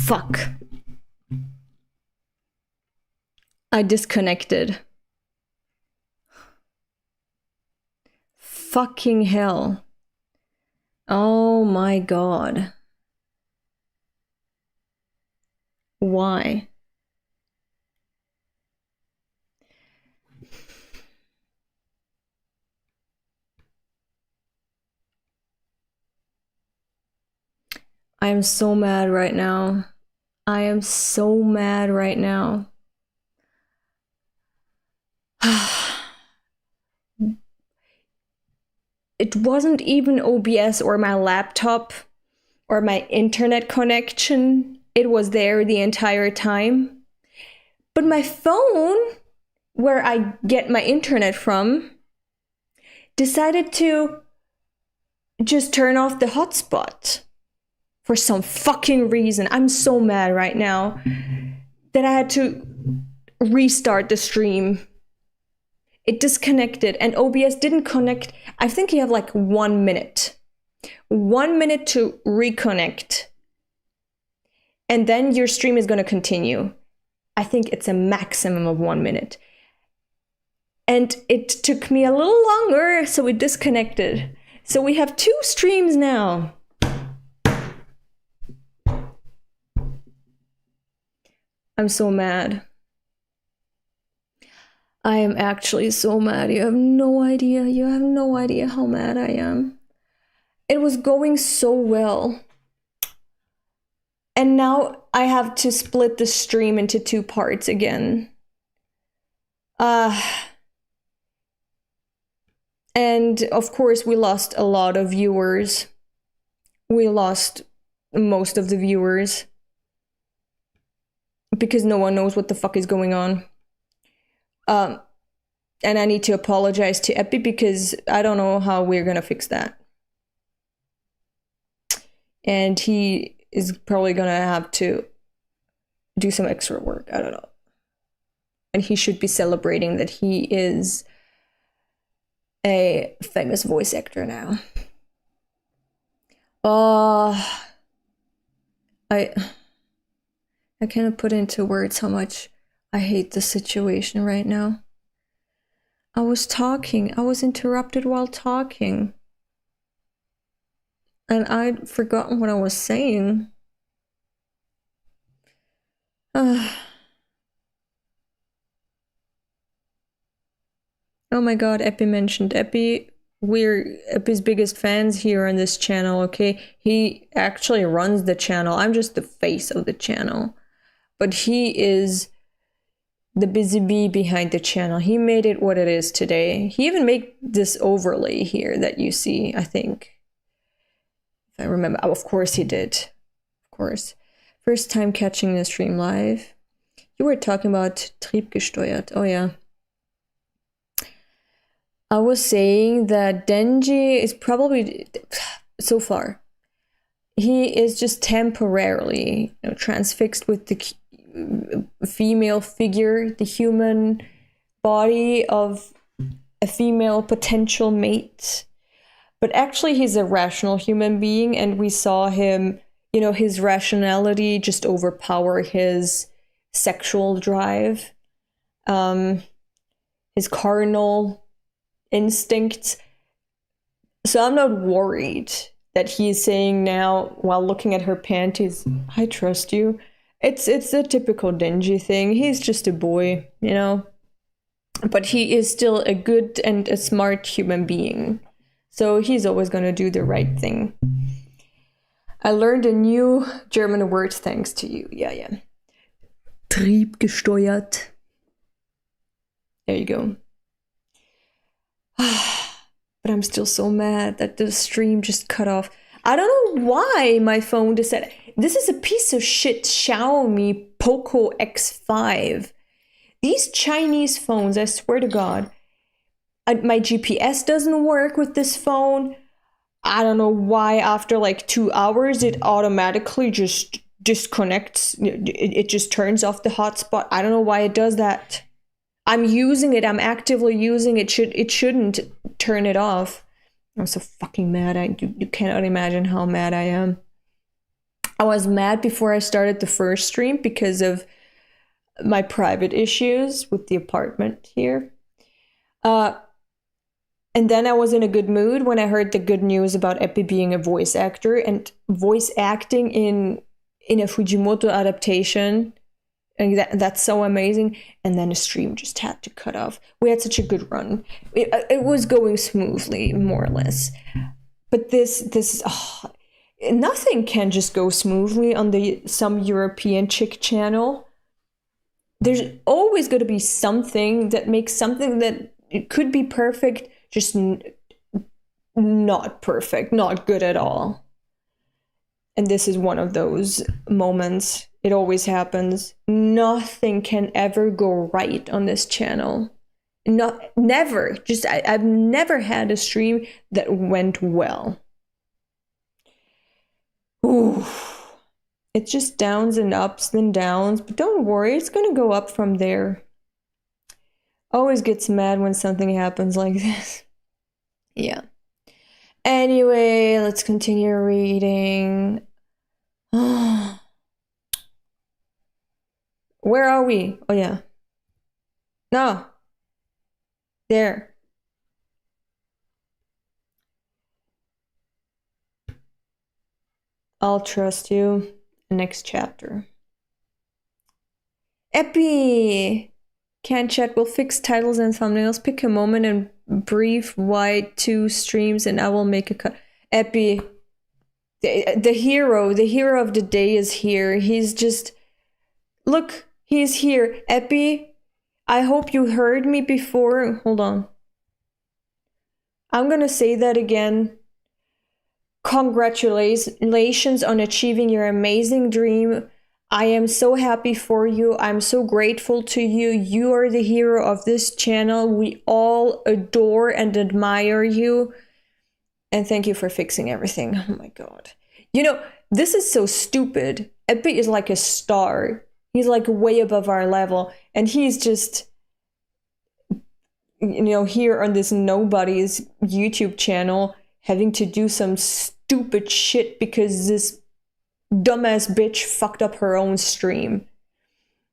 Fuck. I disconnected. Fucking hell. Oh my god. Why? I am so mad right now. I am so mad right now. It wasn't even OBS or my laptop or my internet connection. It was there the entire time. But my phone, where I get my internet from, decided to just turn off the hotspot for some fucking reason. I'm so mad right now that I had to restart the stream. It disconnected and OBS didn't connect. I think you have like 1 minute. 1 minute to reconnect. And then your stream is going to continue. I think it's a maximum of 1 minute. And it took me a little longer, so it disconnected. So we have 2 streams now. I'm so mad. I am actually so mad. You have no idea. You have no idea how mad I am. It was going so well. And now I have to split the stream into 2 parts again. And of course we lost a lot of viewers. We lost most of the viewers. Because no one knows what the fuck is going on. And I need to apologize to Epi because I don't know how we're gonna fix that. And he is probably gonna have to do some extra work. I don't know. And he should be celebrating that he is a famous voice actor now. I cannot put into words how much I hate the situation right now. I was talking. I was interrupted while talking. And I'd forgotten what I was saying. Oh my god, Epi mentioned Epi. We're Epi's biggest fans here on this channel, okay? He actually runs the channel. I'm just the face of the channel. But he is the busy bee behind the channel. He made it what it is today. He even made this overlay here that you see, I think. If I remember. Oh, of course he did. Of course. First time catching the stream live. You were talking about triebgesteuert. Oh yeah. I was saying that Denji is probably, so far, he is just temporarily, transfixed with the female figure, the human body of a female potential mate. But actually he's a rational human being, and we saw him, his rationality just overpower his sexual drive, his carnal instincts. So I'm not worried that he's saying now while looking at her panties, I trust you. It's the typical Denji thing. He's just a boy, but he is still a good and a smart human being. So he's always going to do the right thing. I learned a new German word thanks to you. Yeah. Triebgesteuert. There you go. But I'm still so mad that the stream just cut off. I don't know why my phone decided. This is a piece of shit Xiaomi Poco X5. These Chinese phones, I swear to God. My GPS doesn't work with this phone. I don't know why after like 2 hours it automatically just disconnects. It just turns off the hotspot. I don't know why it does that. I'm using it. I'm actively using it. It shouldn't turn it off. I'm so fucking mad. You cannot imagine how mad I am. I was mad before I started the first stream because of my private issues with the apartment here. And then I was in a good mood when I heard the good news about Epi being a voice actor and voice acting in a Fujimoto adaptation. And that's so amazing. And then the stream just had to cut off. We had such a good run. It was going smoothly, more or less. But nothing can just go smoothly on some European chick channel. There's always going to be something that makes something that it could be perfect, just not perfect, not good at all. And this is one of those moments. It always happens. Nothing can ever go right on this channel. Never. I've never had a stream that went well. Ooh. It's just downs and ups and downs, but don't worry, it's gonna go up from there. Always gets mad when something happens like this. Yeah. Anyway, let's continue reading. Where are we? Oh, yeah. No. There. I'll trust you. Next chapter. Epi! Can't chat. We'll fix titles and thumbnails. Pick a moment and brief why 2 streams and I will make a cut. Epi. The hero of the day is here. He's just... Look, he's here. Epi, I hope you heard me before. Hold on. I'm gonna say that again. Congratulations on achieving your amazing dream. I am so happy for you. I'm so grateful to you. You are the hero of this channel. We all adore and admire you. And thank you for fixing everything. Oh my god. You know, this is so stupid. Epi is like a star. He's like way above our level. And he's just, you know, here on this nobody's YouTube channel having to do some stupid shit because this dumbass bitch fucked up her own stream.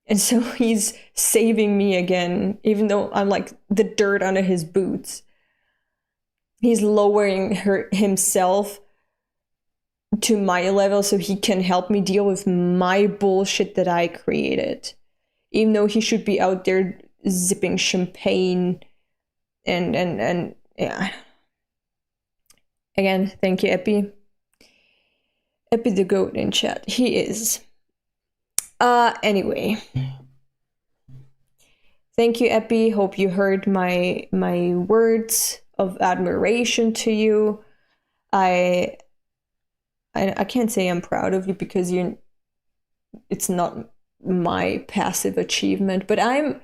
And so he's saving me again, even though I'm like the dirt under his boots. He's lowering himself to my level so he can help me deal with my bullshit that I created. Even though he should be out there zipping champagne and yeah. Again, thank you, Epi. Epi the goat in chat. He is. Anyway. Thank you, Epi. Hope you heard my words of admiration to you. I can't say I'm proud of you because it's not my passive achievement, but I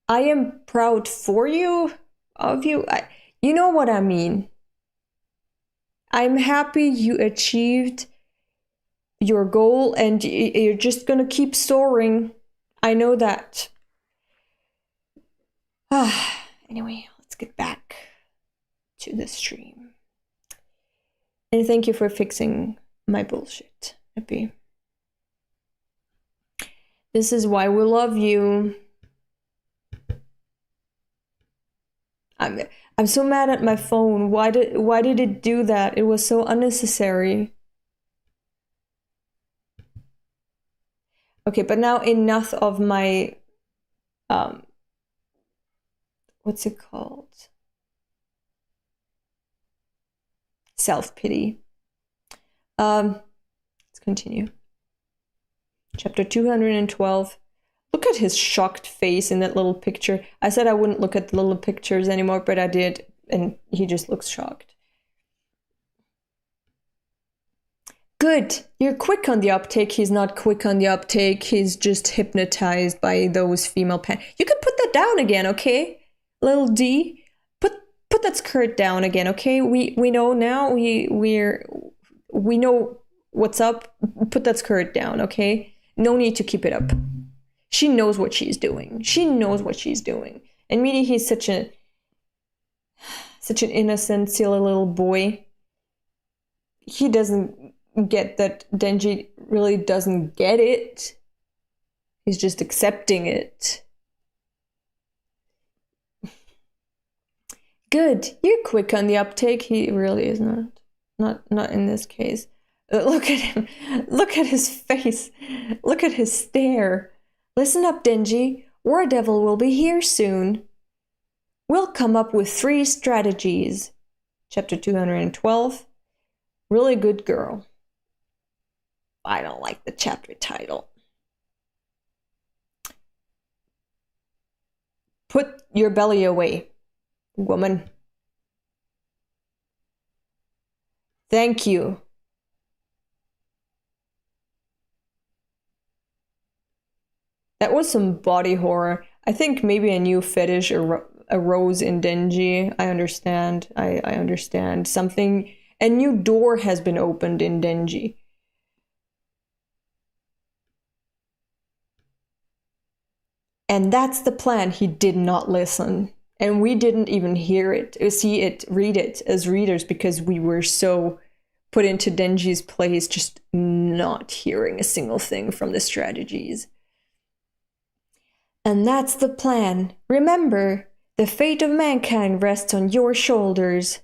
am proud for you, of you. You know what I mean. I'm happy you achieved your goal and you're just gonna keep soaring. I know that. Anyway, let's get back to the stream. And thank you for fixing my bullshit, Epi. This is why we love you. I'm so mad at my phone. Why did it do that? It was so unnecessary. Okay, but now enough of my what's it called? Self-pity. Let's continue. Chapter 212. Look at his shocked face in that little picture. I said I wouldn't look at the little pictures anymore, but I did, and he just looks shocked. Good. You're quick on the uptake. He's not quick on the uptake. He's just hypnotized by those female pants. You can put that down again, okay? Little D. Put that skirt down again, okay? We know now. We know what's up. Put that skirt down, okay? No need to keep it up. She knows what she's doing. She knows what she's doing. And Midi, he's such an innocent, silly little boy. He doesn't get that Denji really doesn't get it. He's just accepting it. Good. You're quick on the uptake. He really is not. Not in this case. Look at him. Look at his face. Look at his stare. Listen up, Denji. War Devil will be here soon. We'll come up with 3 strategies. Chapter 212. Really good girl. I don't like the chapter title. Put your belly away, woman. Thank you. That was some body horror. I think maybe a new fetish arose in Denji. I understand. I understand. Something, a new door has been opened in Denji. And that's the plan. He did not listen. And we didn't even hear it, or see it, read it as readers because we were so put into Denji's place, just not hearing a single thing from the strategies. And that's the plan. Remember, the fate of mankind rests on your shoulders.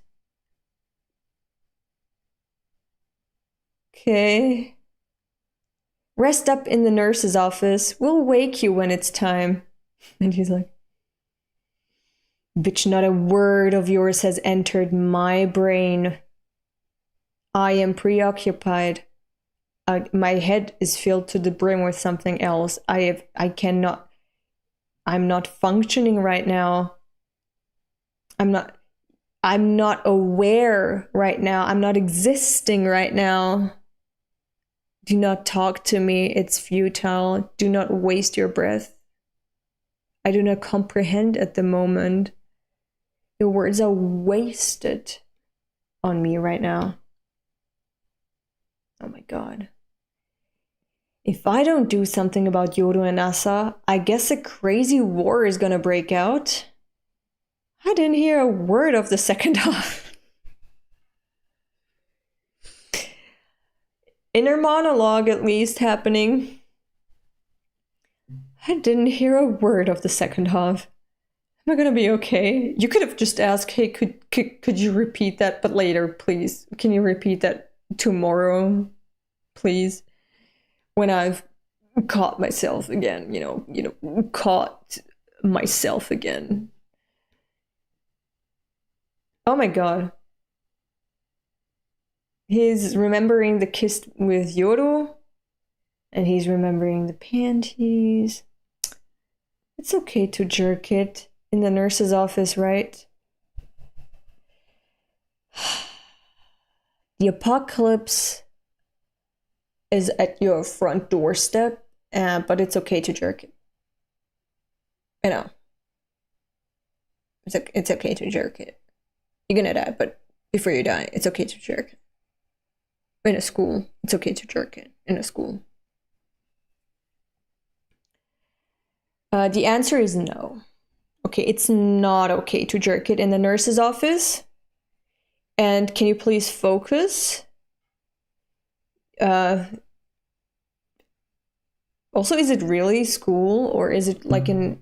Okay. Rest up in the nurse's office. We'll wake you when it's time. And he's like, bitch, not a word of yours has entered my brain. I am preoccupied. My head is filled to the brim with something else. I'm not functioning right now. I'm not aware right now. I'm not existing right now. Do not talk to me. It's futile. Do not waste your breath. I do not comprehend at the moment. Your words are wasted on me right now. Oh my god. If I don't do something about Yoru and Asa, I guess a crazy war is gonna break out. I didn't hear a word of the second half. Inner monologue, at least, happening. I didn't hear a word of the second half. Am I gonna be okay? You could have just asked, hey, could you repeat that, but later, please. Can you repeat that tomorrow, please? When I've caught myself again, caught myself again. Oh my god. He's remembering the kiss with Yoru, and he's remembering the panties. It's okay to jerk it in the nurse's office, right? The apocalypse is at your front doorstep, but it's okay to jerk it. I know. It's okay to jerk it. You're gonna die, but before you die, it's okay to jerk it. In a school, it's okay to jerk it. In a school. The answer is no. Okay, it's not okay to jerk it in the nurse's office. And can you please focus? Also, is it really school, or is it like an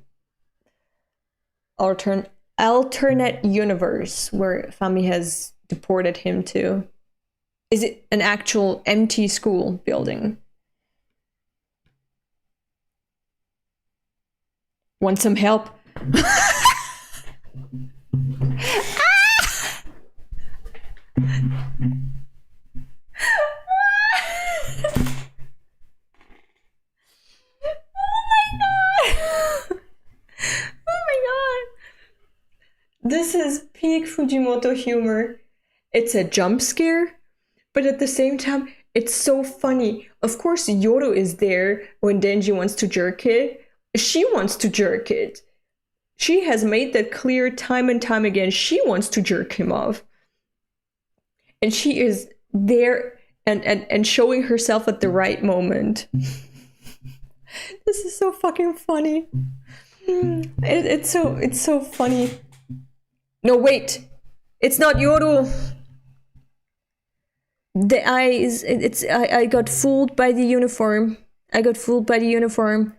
alternate universe where Fami has deported him to? Is it an actual empty school building? Want some help? This is peak Fujimoto humor. It's a jump scare, but at the same time, it's so funny. Of course, Yoru is there when Denji wants to jerk it. She wants to jerk it. She has made that clear time and time again. She wants to jerk him off. And she is there and showing herself at the right moment. This is so fucking funny. It's so funny. No, wait. It's not Yoru. The eyes, I got fooled by the uniform. I got fooled by the uniform.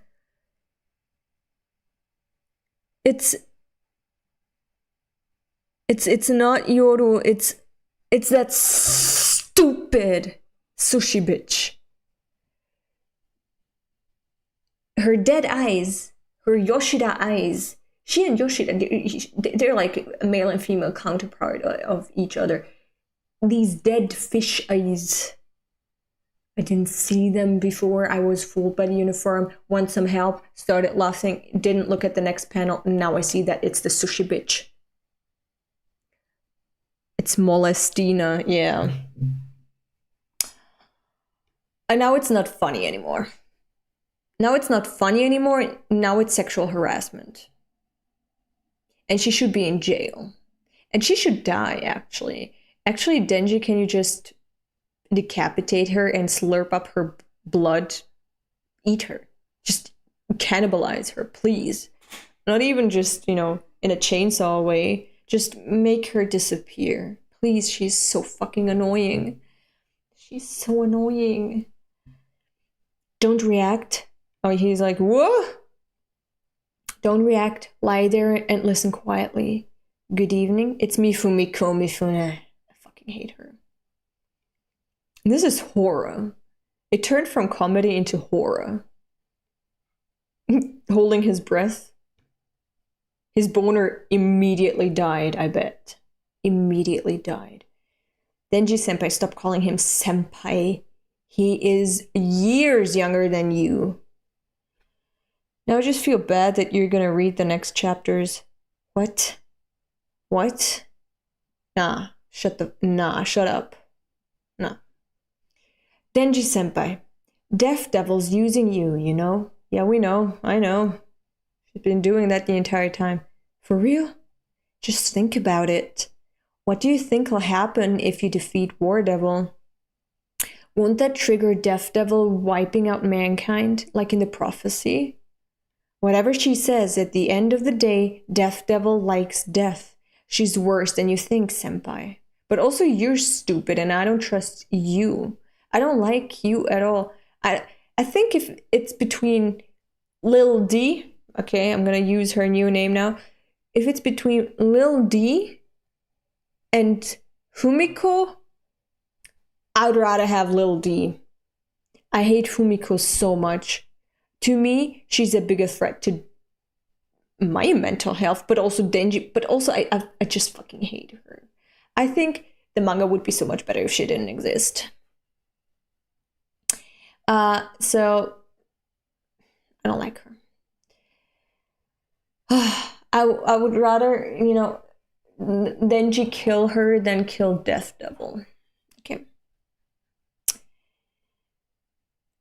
It's not Yoru, it's that stupid sushi bitch. Her dead eyes, her Yoshida eyes. She and Yoshida, they're like a male and female counterpart of each other. These dead fish eyes. I didn't see them before. I was fooled by the uniform. Want some help? Started laughing. Didn't look at the next panel. Now I see that it's the sushi bitch. It's Molestina, yeah. And now it's not funny anymore. Now it's not funny anymore. Now it's sexual harassment. And she should be in jail. And she should die, actually. Actually, Denji, can you just decapitate her and slurp up her blood? Eat her. Just cannibalize her, please. Not even just, in a chainsaw way. Just make her disappear. Please, she's so fucking annoying. She's so annoying. Don't react. Oh, he's like, what? Don't react. Lie there and listen quietly. Good evening. It's me, Fumiko Mifune. I fucking hate her. This is horror. It turned from comedy into horror. Holding his breath. His boner immediately died, I bet. Immediately died. Denji-senpai, stop calling him senpai. He is years younger than you. Now I just feel bad that you're gonna read the next chapters. What? What? Nah, shut up. Nah. Denji-senpai, Death Devil's using you, you know? Yeah, we know. I know. She's been doing that the entire time. For real? Just think about it. What do you think will happen if you defeat War Devil? Won't that trigger Death Devil wiping out mankind, like in the prophecy? Whatever she says, at the end of the day, Death Devil likes death. She's worse than you think, senpai. But also you're stupid and I don't trust you. I don't like you at all. I think if it's between Lil D, okay, I'm gonna use her new name now. If it's between Lil D and Fumiko, I'd rather have Lil D. I hate Fumiko so much. To me, she's a bigger threat to my mental health, but also Denji, but also I just fucking hate her. I think the manga would be so much better if she didn't exist. So I don't like her. I would rather, Denji kill her than kill Death Devil. Okay.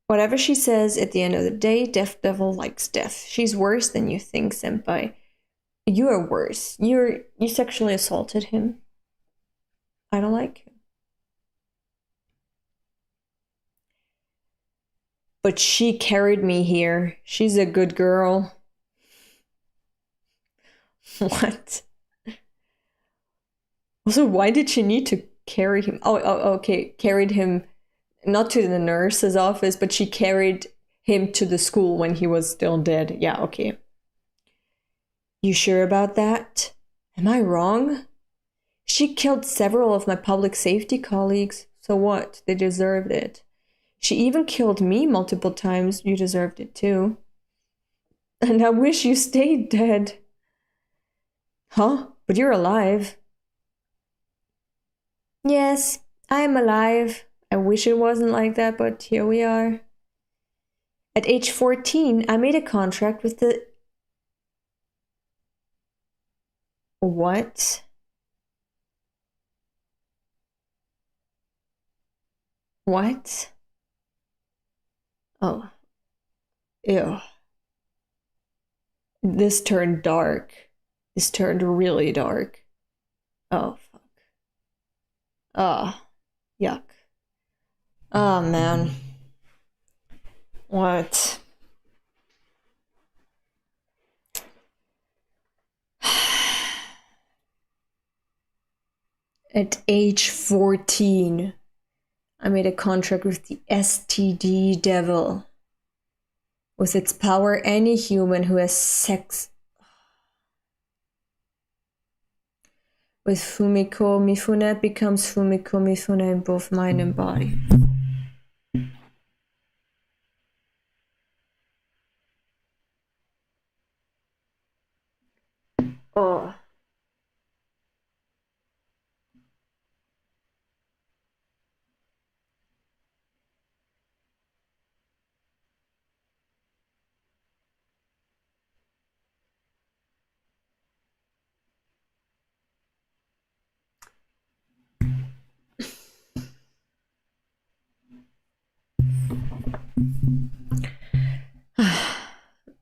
Whatever she says, at the end of the day, Death Devil likes death. She's worse than you think, senpai. You are worse. You sexually assaulted him. I don't like you. But she carried me here. She's a good girl. What? Also, why did she need to carry him? Oh, okay. Carried him not to the nurse's office, but she carried him to the school when he was still dead. Yeah, okay. You sure about that? Am I wrong? She killed several of my public safety colleagues. So what? They deserved it. She even killed me multiple times. You deserved it too. And I wish you stayed dead. Huh? But you're alive. Yes, I am alive. I wish it wasn't like that, but here we are. At age 14, I made a contract with the... What? What? Oh. Ew. This turned dark. This turned really dark. Oh, fuck. Oh, yuck. Oh, man. What? At age 14, I made a contract with the STD devil. With its power, any human who has sex with Fumiko Mifune becomes Fumiko Mifune in both mind and body. Oh.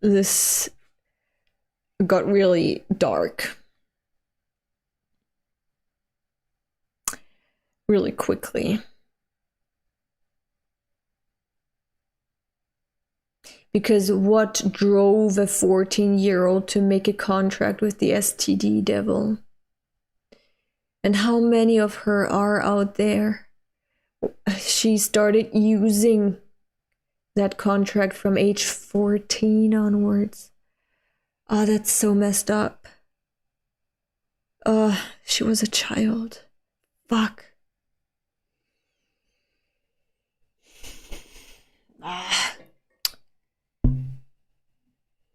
This got really dark really quickly. Because what drove a 14-year-old to make a contract with the STD devil? And how many of her are out there? She started using that contract from age 14 onwards. Oh, that's so messed up. She was a child. Fuck.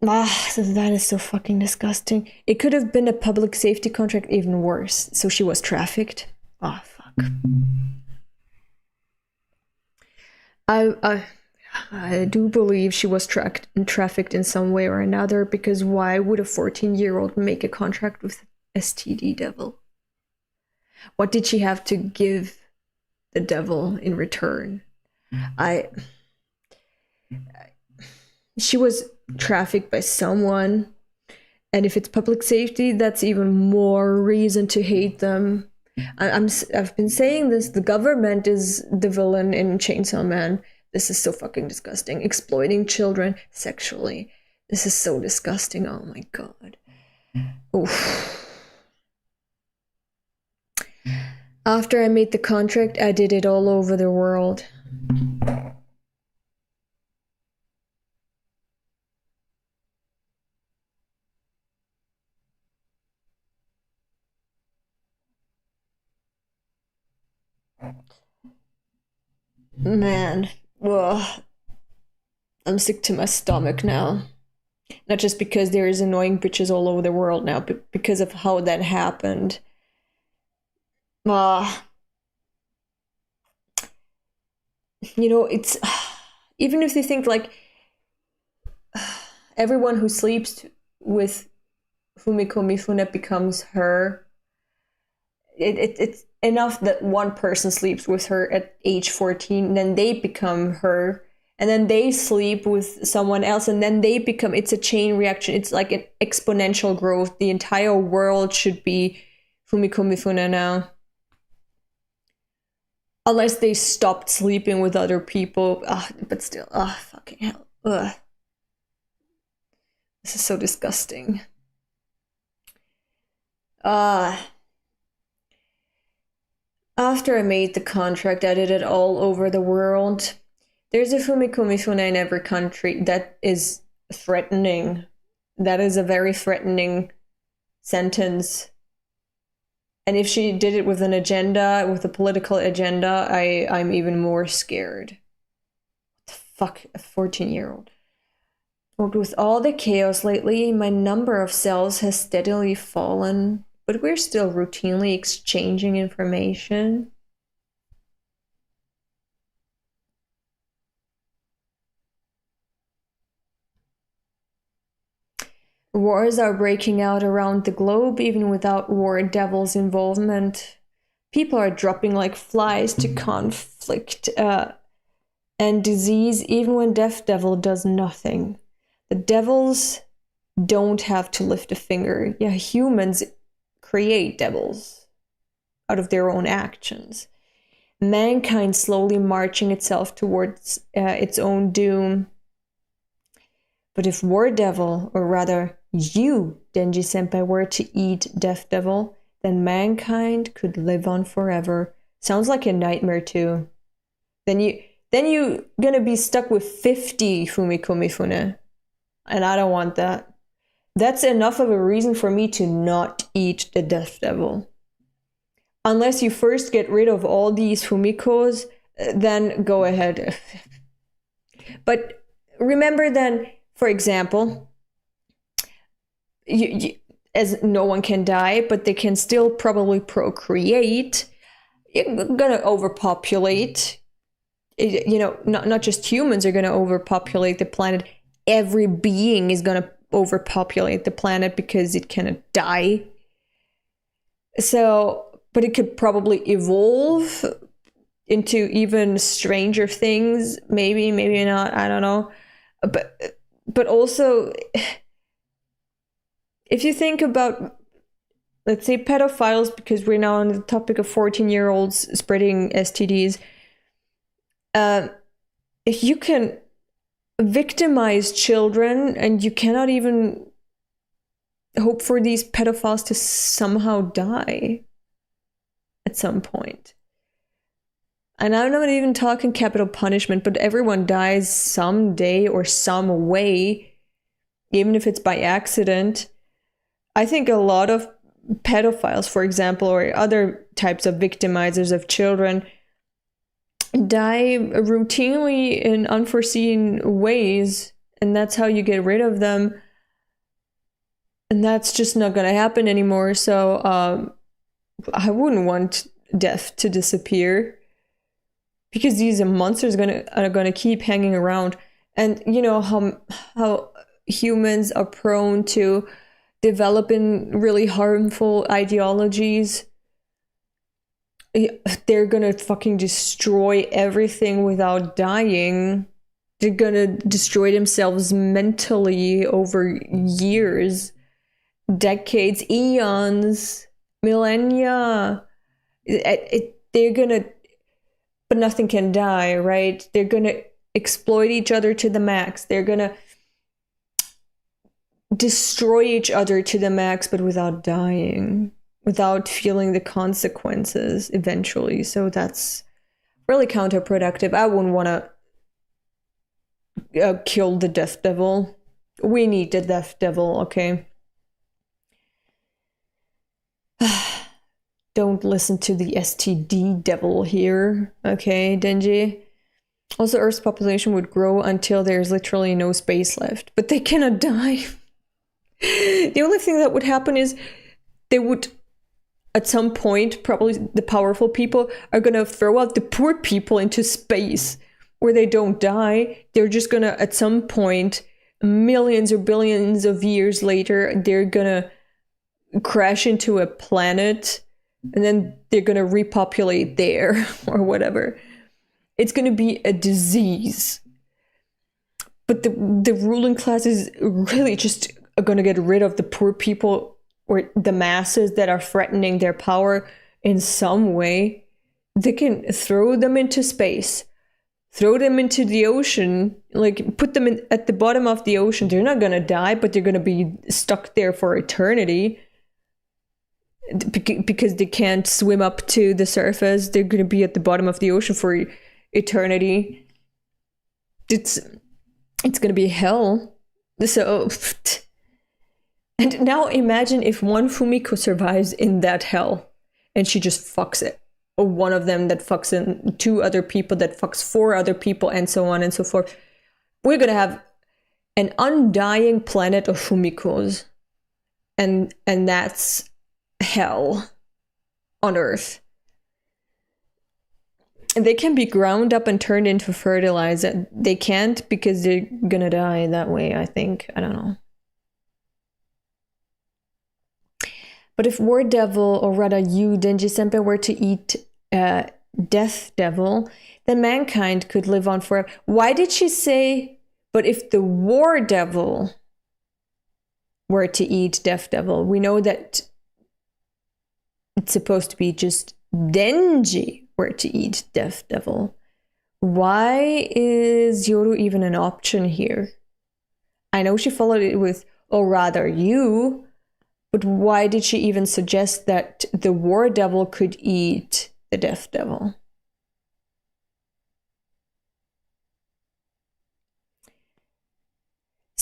That is so fucking disgusting. It could have been a public safety contract, even worse. So she was trafficked. Oh, fuck. I do believe she was trafficked in some way or another, because why would a 14-year-old make a contract with STD devil? What did she have to give the devil in return? She was trafficked by someone, and if it's public safety, that's even more reason to hate them. I've been saying this, the government is the villain in Chainsaw Man. This is so fucking disgusting. Exploiting children sexually. This is so disgusting. Oh my god. Oof. After I made the contract, I did it all over the world. Man, ugh. I'm sick to my stomach now. Not just because there is annoying bitches all over the world now, but because of how that happened. You know, it's... Even if they think, like, everyone who sleeps with Fumiko Mifune becomes her, it's enough that one person sleeps with her at age 14, then they become her, and then they sleep with someone else, and then they become... It's a chain reaction. It's like an exponential growth. The entire world should be Fumiko Mifune now. Unless they stopped sleeping with other people. But still, fucking hell. Ugh. This is so disgusting. After I made the contract, I did it all over the world. There's a Fumiko Mifune in every country. That is threatening. That is a very threatening sentence. And if she did it with an agenda, with a political agenda, I'm even more scared. What the fuck, a 14-year-old. But with all the chaos lately, my number of cells has steadily fallen, but we're still routinely exchanging information. Wars are breaking out around the globe, even without war devil's involvement. People are dropping like flies to conflict and disease, even when Death Devil does nothing. The devils don't have to lift a finger. Yeah, humans create devils out of their own actions. Mankind slowly marching itself towards its own doom. But if War Devil, or rather you, Denji Senpai, were to eat Death Devil, then mankind could live on forever. Sounds like a nightmare too. Then you gonna be stuck with 50 Fumiko Mifune. And I don't want that. That's enough of a reason for me to not eat the Death Devil. Unless you first get rid of all these Fumikos, then go ahead. But remember then, for example, as no one can die, but they can still probably procreate. You're gonna overpopulate. Not just humans are gonna overpopulate the planet. Every being is gonna overpopulate the planet because it cannot die. So, but it could probably evolve into even stranger things. Maybe not. I don't know. But also, if you think about, let's say, pedophiles, because we're now on the topic of 14-year-olds spreading STDs, if you can victimize children and you cannot even hope for these pedophiles to somehow die at some point. And I'm not even talking capital punishment, but everyone dies someday or some way, even if it's by accident. I think a lot of pedophiles, for example, or other types of victimizers of children, die routinely in unforeseen ways, and that's how you get rid of them. And that's just not going to happen anymore. So I wouldn't want death to disappear, because these monsters are gonna keep hanging around. And you know how humans are prone to developing really harmful ideologies. They're gonna fucking destroy everything without dying. They're gonna destroy themselves mentally over years, decades, eons, millennia. They're gonna, but nothing can die, right? They're gonna exploit each other to the max. They're gonna destroy each other to the max, but without dying, without feeling the consequences eventually. So that's really counterproductive. I wouldn't want to kill the Death Devil. We need the Death Devil, okay? Don't listen to the STD devil here, okay, Denji? Also, Earth's population would grow until there's literally no space left, but they cannot die. The only thing that would happen is they would, at some point, probably the powerful people are gonna throw out the poor people into space where they don't die. They're just gonna, at some point, millions or billions of years later, they're gonna crash into a planet, and then they're gonna repopulate there or whatever. It's gonna be a disease. But the ruling class is really just gonna get rid of the poor people or the masses that are threatening their power in some way. They can throw them into space, throw them into the ocean, like put them at the bottom of the ocean. They're not gonna die, but they're gonna be stuck there for eternity. Because they can't swim up to the surface, they're going to be at the bottom of the ocean for eternity. It's going to be hell. So, and now imagine if one Fumiko survives in that hell, and she just fucks it, or one of them that fucks in 2 other people, that fucks 4 other people, and so on and so forth. We're going to have an undying planet of Fumikos, and that's hell on Earth. And they can be ground up and turned into fertilizer. They can't, because they're gonna die that way, I think. I don't know. But if War Devil, or rather you, Denji Senpai, were to eat Death Devil, then mankind could live on forever. Why did she say, but if the War Devil were to eat Death Devil? We know that it's supposed to be just Denji were to eat Death Devil. Why is Yoru even an option here? I know she followed it with, or rather you, but why did she even suggest that the War Devil could eat the Death Devil?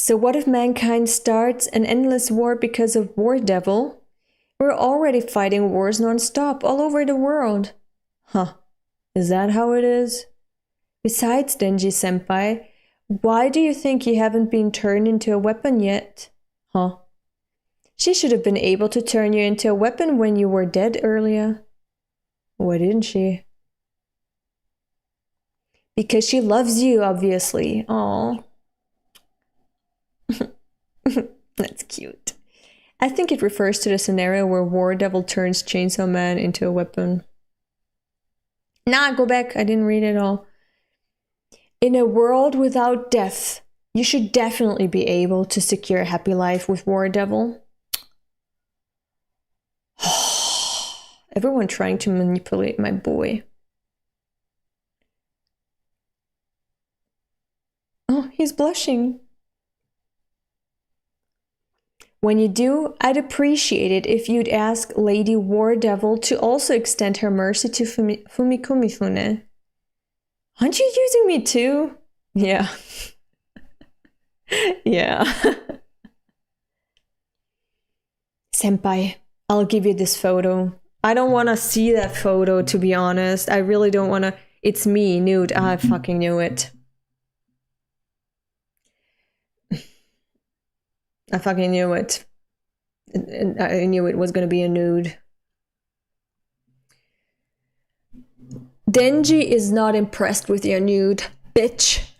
So what if mankind starts an endless war because of War Devil? We're already fighting wars non-stop all over the world. Huh. Is that how it is? Besides, Denji-senpai, why do you think you haven't been turned into a weapon yet? Huh. She should have been able to turn you into a weapon when you were dead earlier. Why didn't she? Because she loves you, obviously. Aww. That's cute. I think it refers to the scenario where War Devil turns Chainsaw Man into a weapon. Nah, go back. I didn't read it all. In a world without death, you should definitely be able to secure a happy life with War Devil. Everyone trying to manipulate my boy. Oh, he's blushing. When you do, I'd appreciate it if you'd ask Lady War Devil to also extend her mercy to Fumikumi-fune. Aren't you using me too? Yeah. Yeah. Senpai, I'll give you this photo. I don't want to see that photo, to be honest. I really don't want to. It's me, nude. I fucking knew it. I fucking knew it. I knew it was gonna be a nude. Denji is not impressed with your nude, bitch.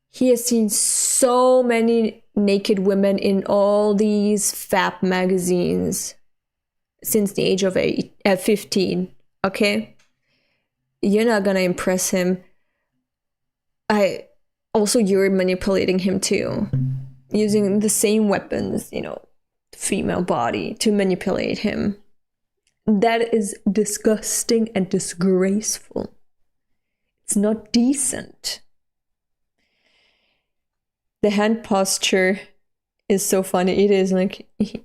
He has seen so many naked women in all these fap magazines since the age of 15, okay? You're not gonna impress him. Also, you're manipulating him too. Using the same weapons, you know, female body to manipulate him. That is disgusting and disgraceful. It's not decent. The hand posture is so funny. It is like, he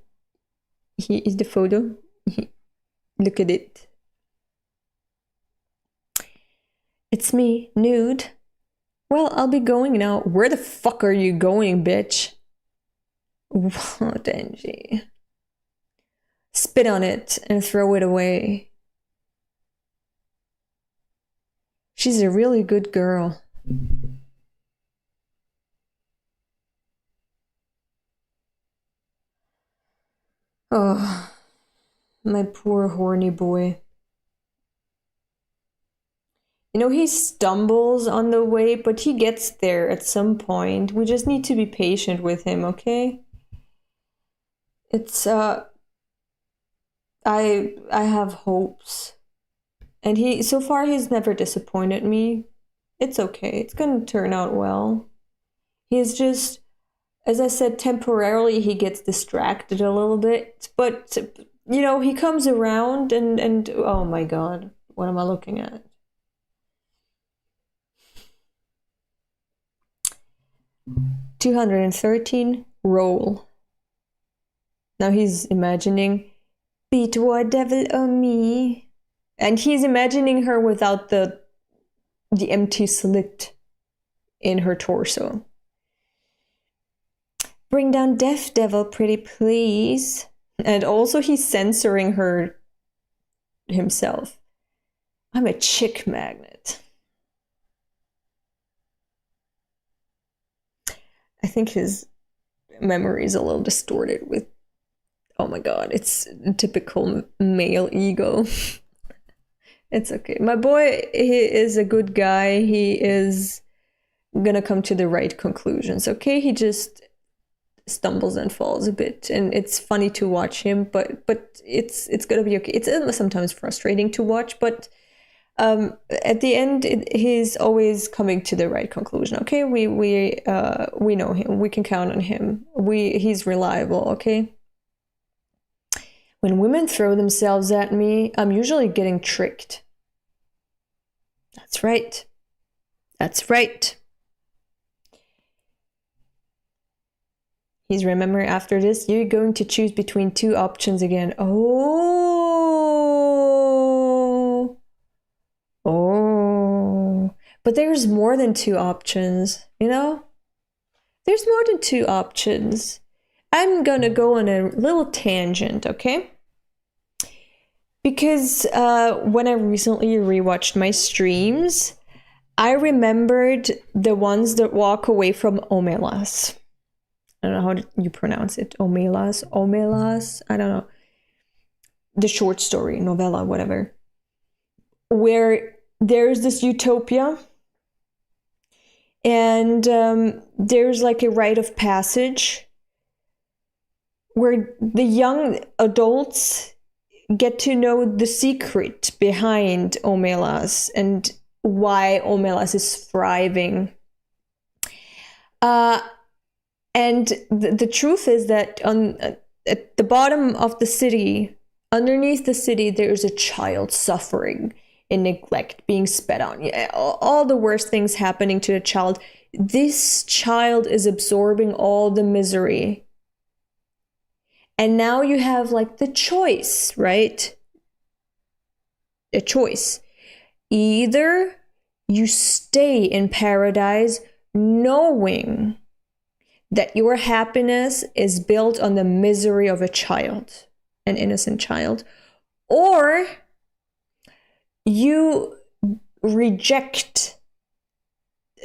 is the photo. Look at it. It's me, nude. Well, I'll be going now. Where the fuck are you going, bitch? Wow, Denji. Spit on it and throw it away. She's a really good girl. Oh, my poor horny boy. You know, he stumbles on the way, but he gets there at some point. We just need to be patient with him, okay? It's, I have hopes. And so far he's never disappointed me. It's okay. It's gonna turn out well. He's just, as I said, temporarily he gets distracted a little bit, but you know, he comes around and oh my god, what am I looking at? $213 roll. Now he's imagining beat War Devil on me. And he's imagining her without the empty slit in her torso. Bring down Death Devil, pretty please. And also he's censoring her himself. I'm a chick magnet. I think his memory is a little distorted with, oh my god, it's typical male ego. It's okay. My boy, he is a good guy. He is gonna come to the right conclusions, okay? He just stumbles and falls a bit, and it's funny to watch him, but it's gonna be okay. It's sometimes frustrating to watch, but at the end, he's always coming to the right conclusion, okay? We know him. We can count on him. He's reliable, okay? When women throw themselves at me, I'm usually getting tricked. That's right. That's right. He's remember after this, you're going to choose between two options again. Oh. Oh. But there's more than two options, you know? There's more than two options. I'm gonna go on a little tangent, okay? Because when I recently rewatched my streams, I remembered the ones that walk away from Omelas. I don't know how you pronounce it. Omelas? I don't know. The short story, novella, whatever. Where there's this utopia and there's like a rite of passage where the young adults get to know the secret behind Omelas and why Omelas is thriving. And the truth is that at the bottom of the city, underneath the city, there's a child suffering in neglect, being spat on. Yeah, all the worst things happening to the child. This child is absorbing all the misery. And now you have like the choice, right? A choice. Either you stay in paradise knowing that your happiness is built on the misery of a child, an innocent child, or you reject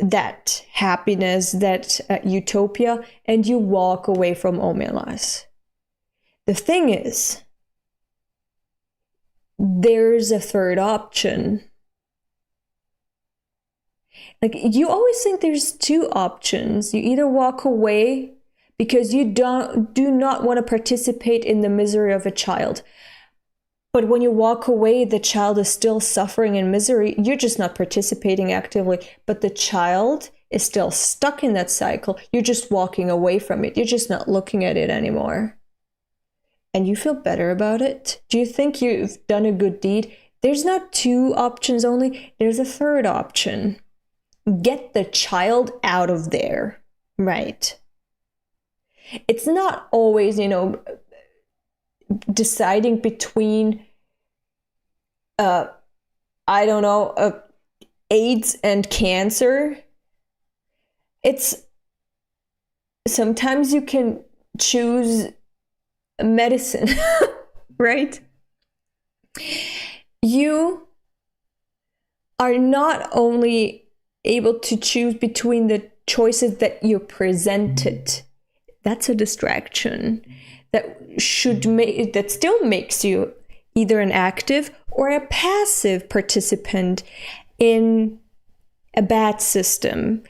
that happiness, that utopia, and you walk away from Omelas. The thing is, there's a third option. Like, you always think there's two options. You either walk away because you do not want to participate in the misery of a child. But when you walk away, the child is still suffering in misery. You're just not participating actively. But the child is still stuck in that cycle. You're just walking away from it. You're just not looking at it anymore. And you feel better about it? Do you think you've done a good deed? There's not two options only. There's a third option. Get the child out of there. Right. It's not always, deciding between, AIDS and cancer. It's sometimes you can choose medicine, right? You are not only able to choose between the choices that you're presented. That's a distraction that still makes you either an active or a passive participant in a bad system.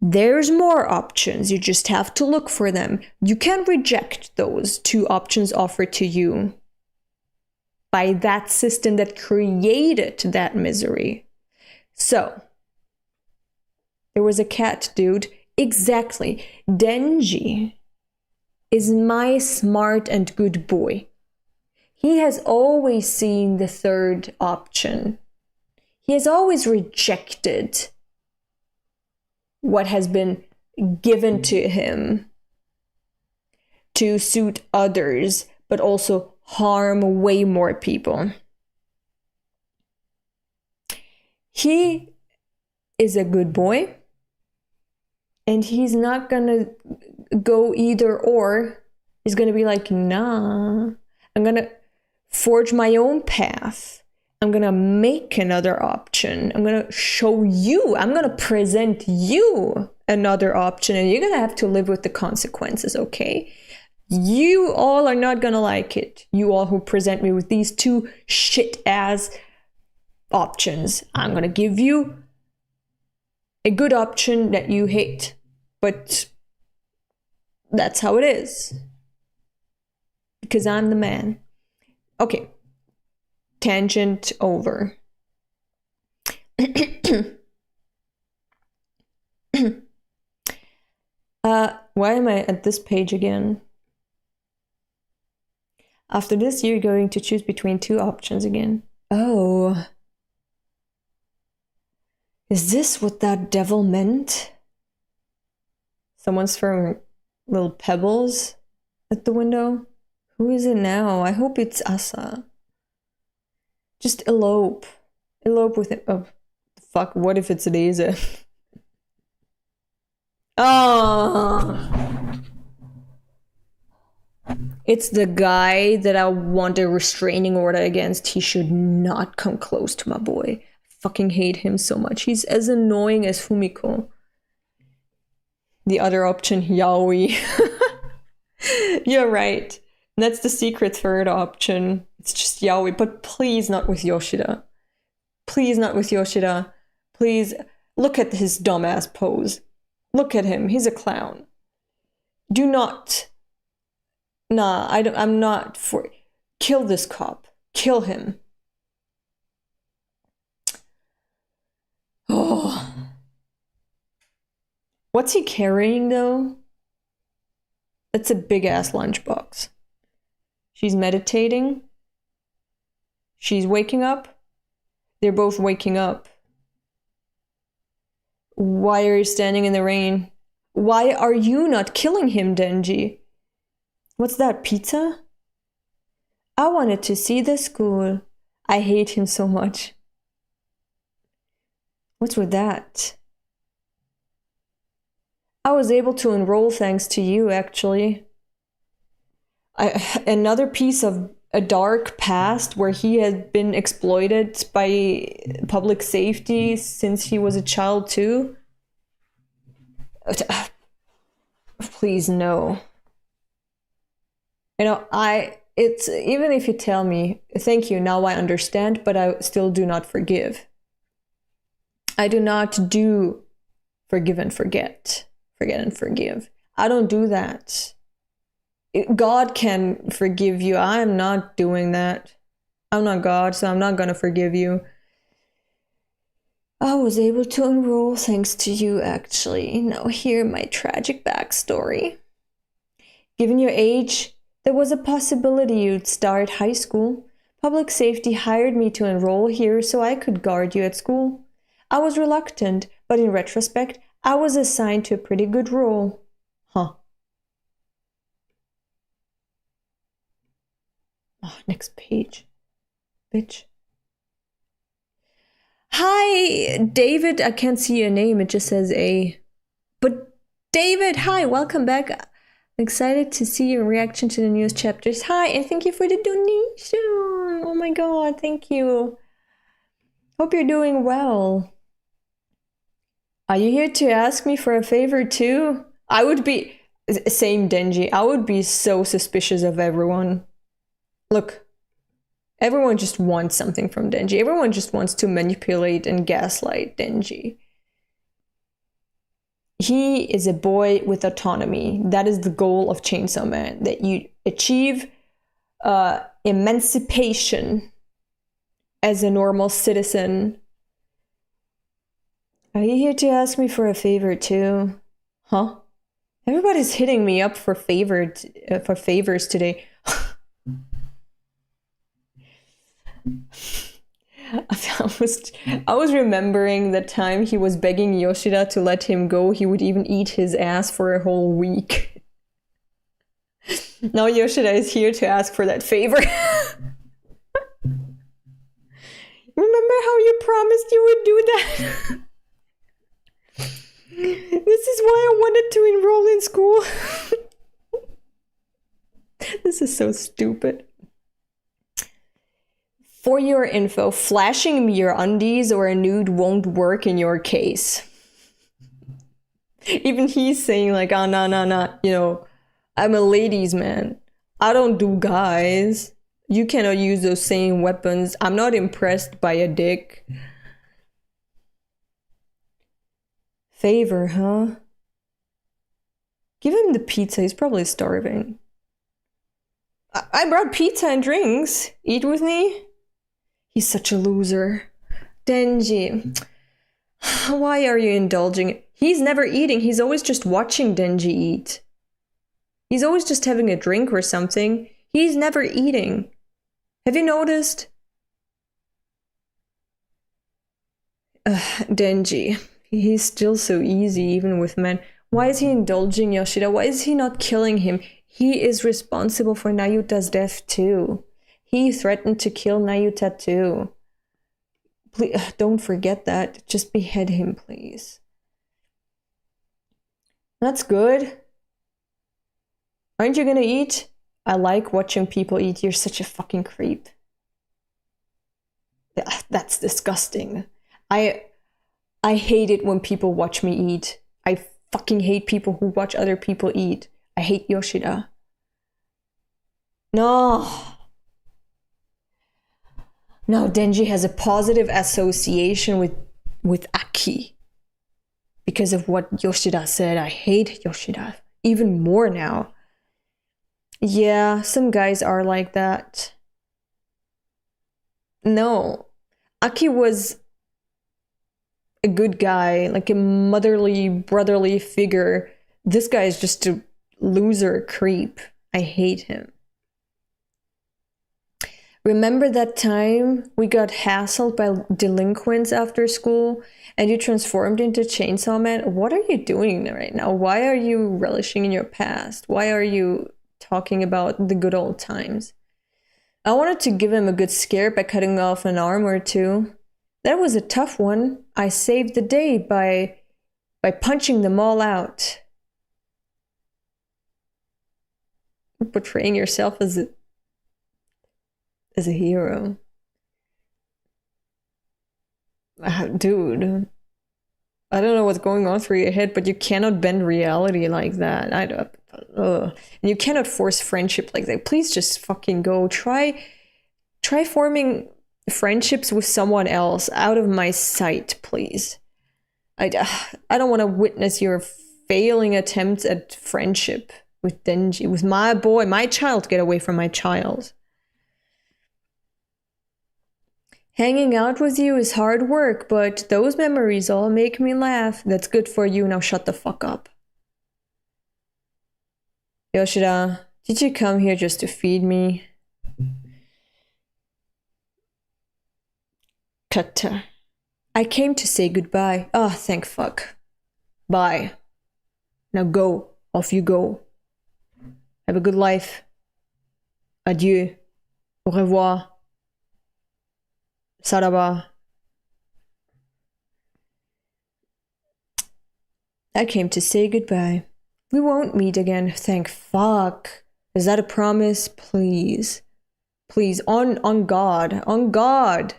There's more options. You just have to look for them. You can reject those two options offered to you by that system that created that misery. So, there was a cat, dude. Exactly. Denji is my smart and good boy. He has always seen the third option. He has always rejected what has been given to him to suit others, but also harm way more people. He is a good boy, and he's not gonna go either or. He's gonna be like, nah, I'm gonna forge my own path. I'm gonna make another option. I'm gonna show you, I'm gonna present you another option, and you're gonna have to live with the consequences, okay? You all are not gonna like it. You all who present me with these two shit-ass options. I'm gonna give you a good option that you hate, but that's how it is. Because I'm the man. Okay. Tangent over. Why am I at this page again? After this, you're going to choose between two options again. Oh. Is this what that devil meant? Someone's throwing little pebbles at the window. Who is it now? I hope it's Asa. Just elope. Elope with it. Oh, fuck, what if it's Lisa? Oh, it's the guy that I want a restraining order against. He should not come close to my boy. I fucking hate him so much. He's as annoying as Fumiko. The other option, Yaoi. You're right. That's the secret third option. It's just Yaoi, but please not with Yoshida. Please not with Yoshida. Please, look at his dumbass pose. Look at him. He's a clown. Do not. Nah, I'm not for. Kill this cop. Kill him. Oh. What's he carrying, though? It's a big-ass lunchbox. She's meditating. She's waking up. They're both waking up. Why are you standing in the rain? Why are you not killing him, Denji? What's that, pizza? I wanted to see the school. I hate him so much. What's with that? I was able to enroll thanks to you, actually. Another piece of a dark past where he had been exploited by public safety since he was a child too. Please, no. You know, it's even if you tell me, thank you, now I understand, but I still do not forgive. I do not do forgive and forget. Forget and forgive. I don't do that. God can forgive you. I'm not doing that. I'm not God, so I'm not gonna forgive you. I was able to enroll thanks to you, actually. Now hear my tragic backstory. Given your age, there was a possibility you'd start high school. Public safety hired me to enroll here so I could guard you at school. I was reluctant, but in retrospect, I was assigned to a pretty good role. Huh. Oh, next page. Bitch. Hi, David. I can't see your name. It just says A. But David, hi, welcome back. I'm excited to see your reaction to the newest chapters. Hi, and thank you for the donation. Oh my god, thank you. Hope you're doing well. Are you here to ask me for a favor too? I would be, same Denji, I would be so suspicious of everyone. Look, everyone just wants something from Denji. Everyone just wants to manipulate and gaslight Denji. He is a boy with autonomy. That is the goal of Chainsaw Man, that you achieve emancipation as a normal citizen. Are you here to ask me for a favor too? Huh? Everybody's hitting me up for favors today. I was remembering the time he was begging Yoshida to let him go. He would even eat his ass for a whole week. Now Yoshida is here to ask for that favor. Remember how you promised you would do that? This is why I wanted to enroll in school. This is so stupid. For your info, flashing me your undies or a nude won't work in your case. Even he's saying like, oh, no, you know, I'm a ladies' man. I don't do guys. You cannot use those same weapons. I'm not impressed by a dick. Favor, huh? Give him the pizza. He's probably starving. I brought pizza and drinks. Eat with me? He's such a loser. Denji. Why are you indulging? He's never eating. He's always just watching Denji eat. He's always just having a drink or something. He's never eating. Have you noticed? Denji. He's still so easy, even with men. Why is he indulging Yoshida? Why is he not killing him? He is responsible for Nayuta's death too. He threatened to kill Nayuta too. Please, don't forget that. Just behead him, please. That's good. Aren't you gonna eat? I like watching people eat. You're such a fucking creep. That's disgusting. I hate it when people watch me eat. I fucking hate people who watch other people eat. I hate Yoshida. No. No, Denji has a positive association with Aki. Because of what Yoshida said. I hate Yoshida even more now. Yeah, some guys are like that. No. Aki was a good guy, like a motherly, brotherly figure. This guy is just a loser creep. I hate him. Remember that time we got hassled by delinquents after school and you transformed into Chainsaw Man? What are you doing right now? Why are you relishing in your past? Why are you talking about the good old times? I wanted to give him a good scare by cutting off an arm or two. That was a tough one. I saved the day by punching them all out. Portraying yourself as a hero. Dude, I don't know what's going on through your head, but you cannot bend reality like that. And you cannot force friendship like that. Please just fucking go. Try forming friendships with someone else out of my sight, please. I don't want to witness your failing attempts at friendship with Denji, with my boy, my child. Get away from my child. Hanging out with you is hard work, but those memories all make me laugh. That's good for you. Now shut the fuck up. Yoshida, did you come here just to feed me? Kata. I came to say goodbye. Oh, thank fuck. Bye. Now go. Off you go. Have a good life. Adieu. Au revoir. Saraba. I came to say goodbye. We won't meet again, thank fuck. Is that a promise? Please. Please, on God. On God.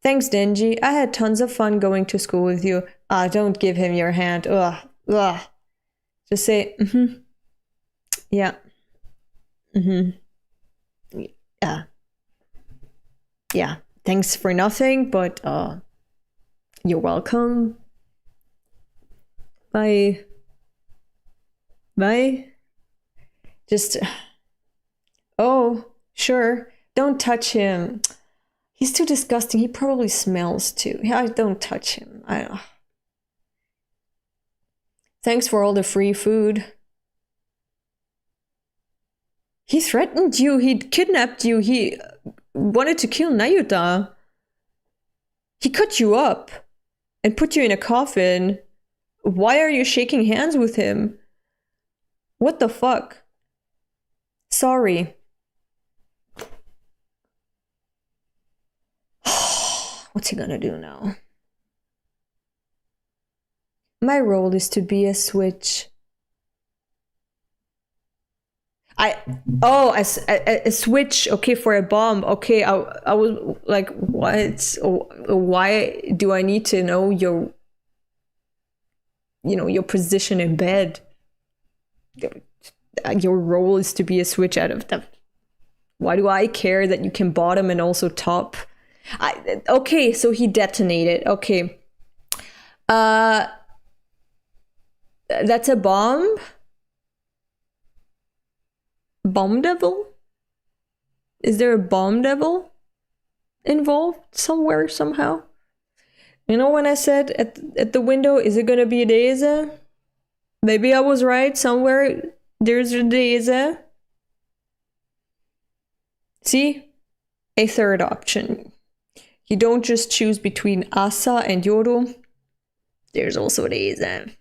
Thanks, Denji. I had tons of fun going to school with you. Ah, don't give him your hand. Ugh. Ugh. Just say, yeah. Yeah. Yeah. Thanks for nothing, but you're welcome. Bye. Bye. Just oh, sure. Don't touch him. He's too disgusting. He probably smells too. Yeah, don't touch him. Thanks for all the free food. He threatened you, he kidnapped you, he wanted to kill Nayuta. He cut you up and put you in a coffin. Why are you shaking hands with him? What the fuck? Sorry. What's he gonna do now? My role is to be a switch. A switch, okay, for a bomb. Okay, I was like, what? Why do I need to know your position in bed? Your role is to be a switch out of that. Why do I care that you can bottom and also top? Okay, so he detonated. Okay. That's a bomb? Bomb devil? Is there a bomb devil involved somewhere, somehow? You know when I said at the window, is it gonna be a Daisy? Maybe I was right. Somewhere there's a Daisy. See? A third option. You don't just choose between Asa and Yoru. There's also a Daisy.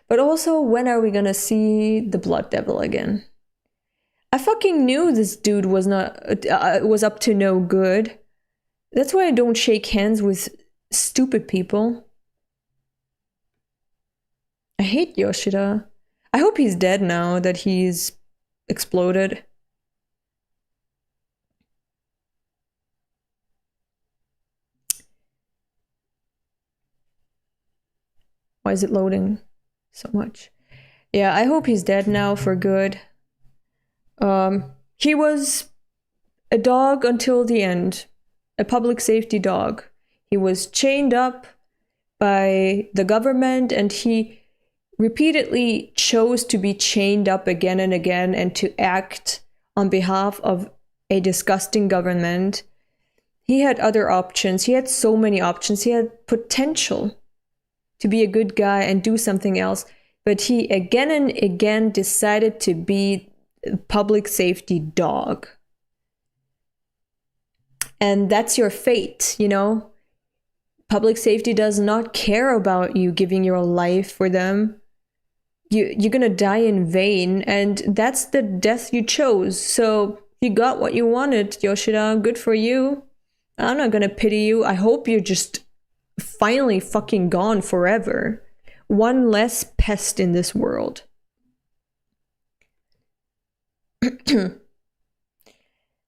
But also, when are we gonna see the Blood Devil again? I fucking knew this dude was up to no good. That's why I don't shake hands with stupid people. I hate Yoshida. I hope he's dead now that he's exploded. Why is it loading so much? Yeah, I hope he's dead now for good. He was a dog until the end, a public safety dog. He was chained up by the government, and he repeatedly chose to be chained up again and again and to act on behalf of a disgusting government. He had other options. He had so many options. He had potential to be a good guy and do something else, but he again and again decided to be a public safety dog. And that's your fate, you know? Public safety does not care about you giving your life for them. You're gonna die in vain, and that's the death you chose. So you got what you wanted, Yoshida. Good for you. I'm not gonna pity you. I hope you're just finally fucking gone forever. One less pest in this world.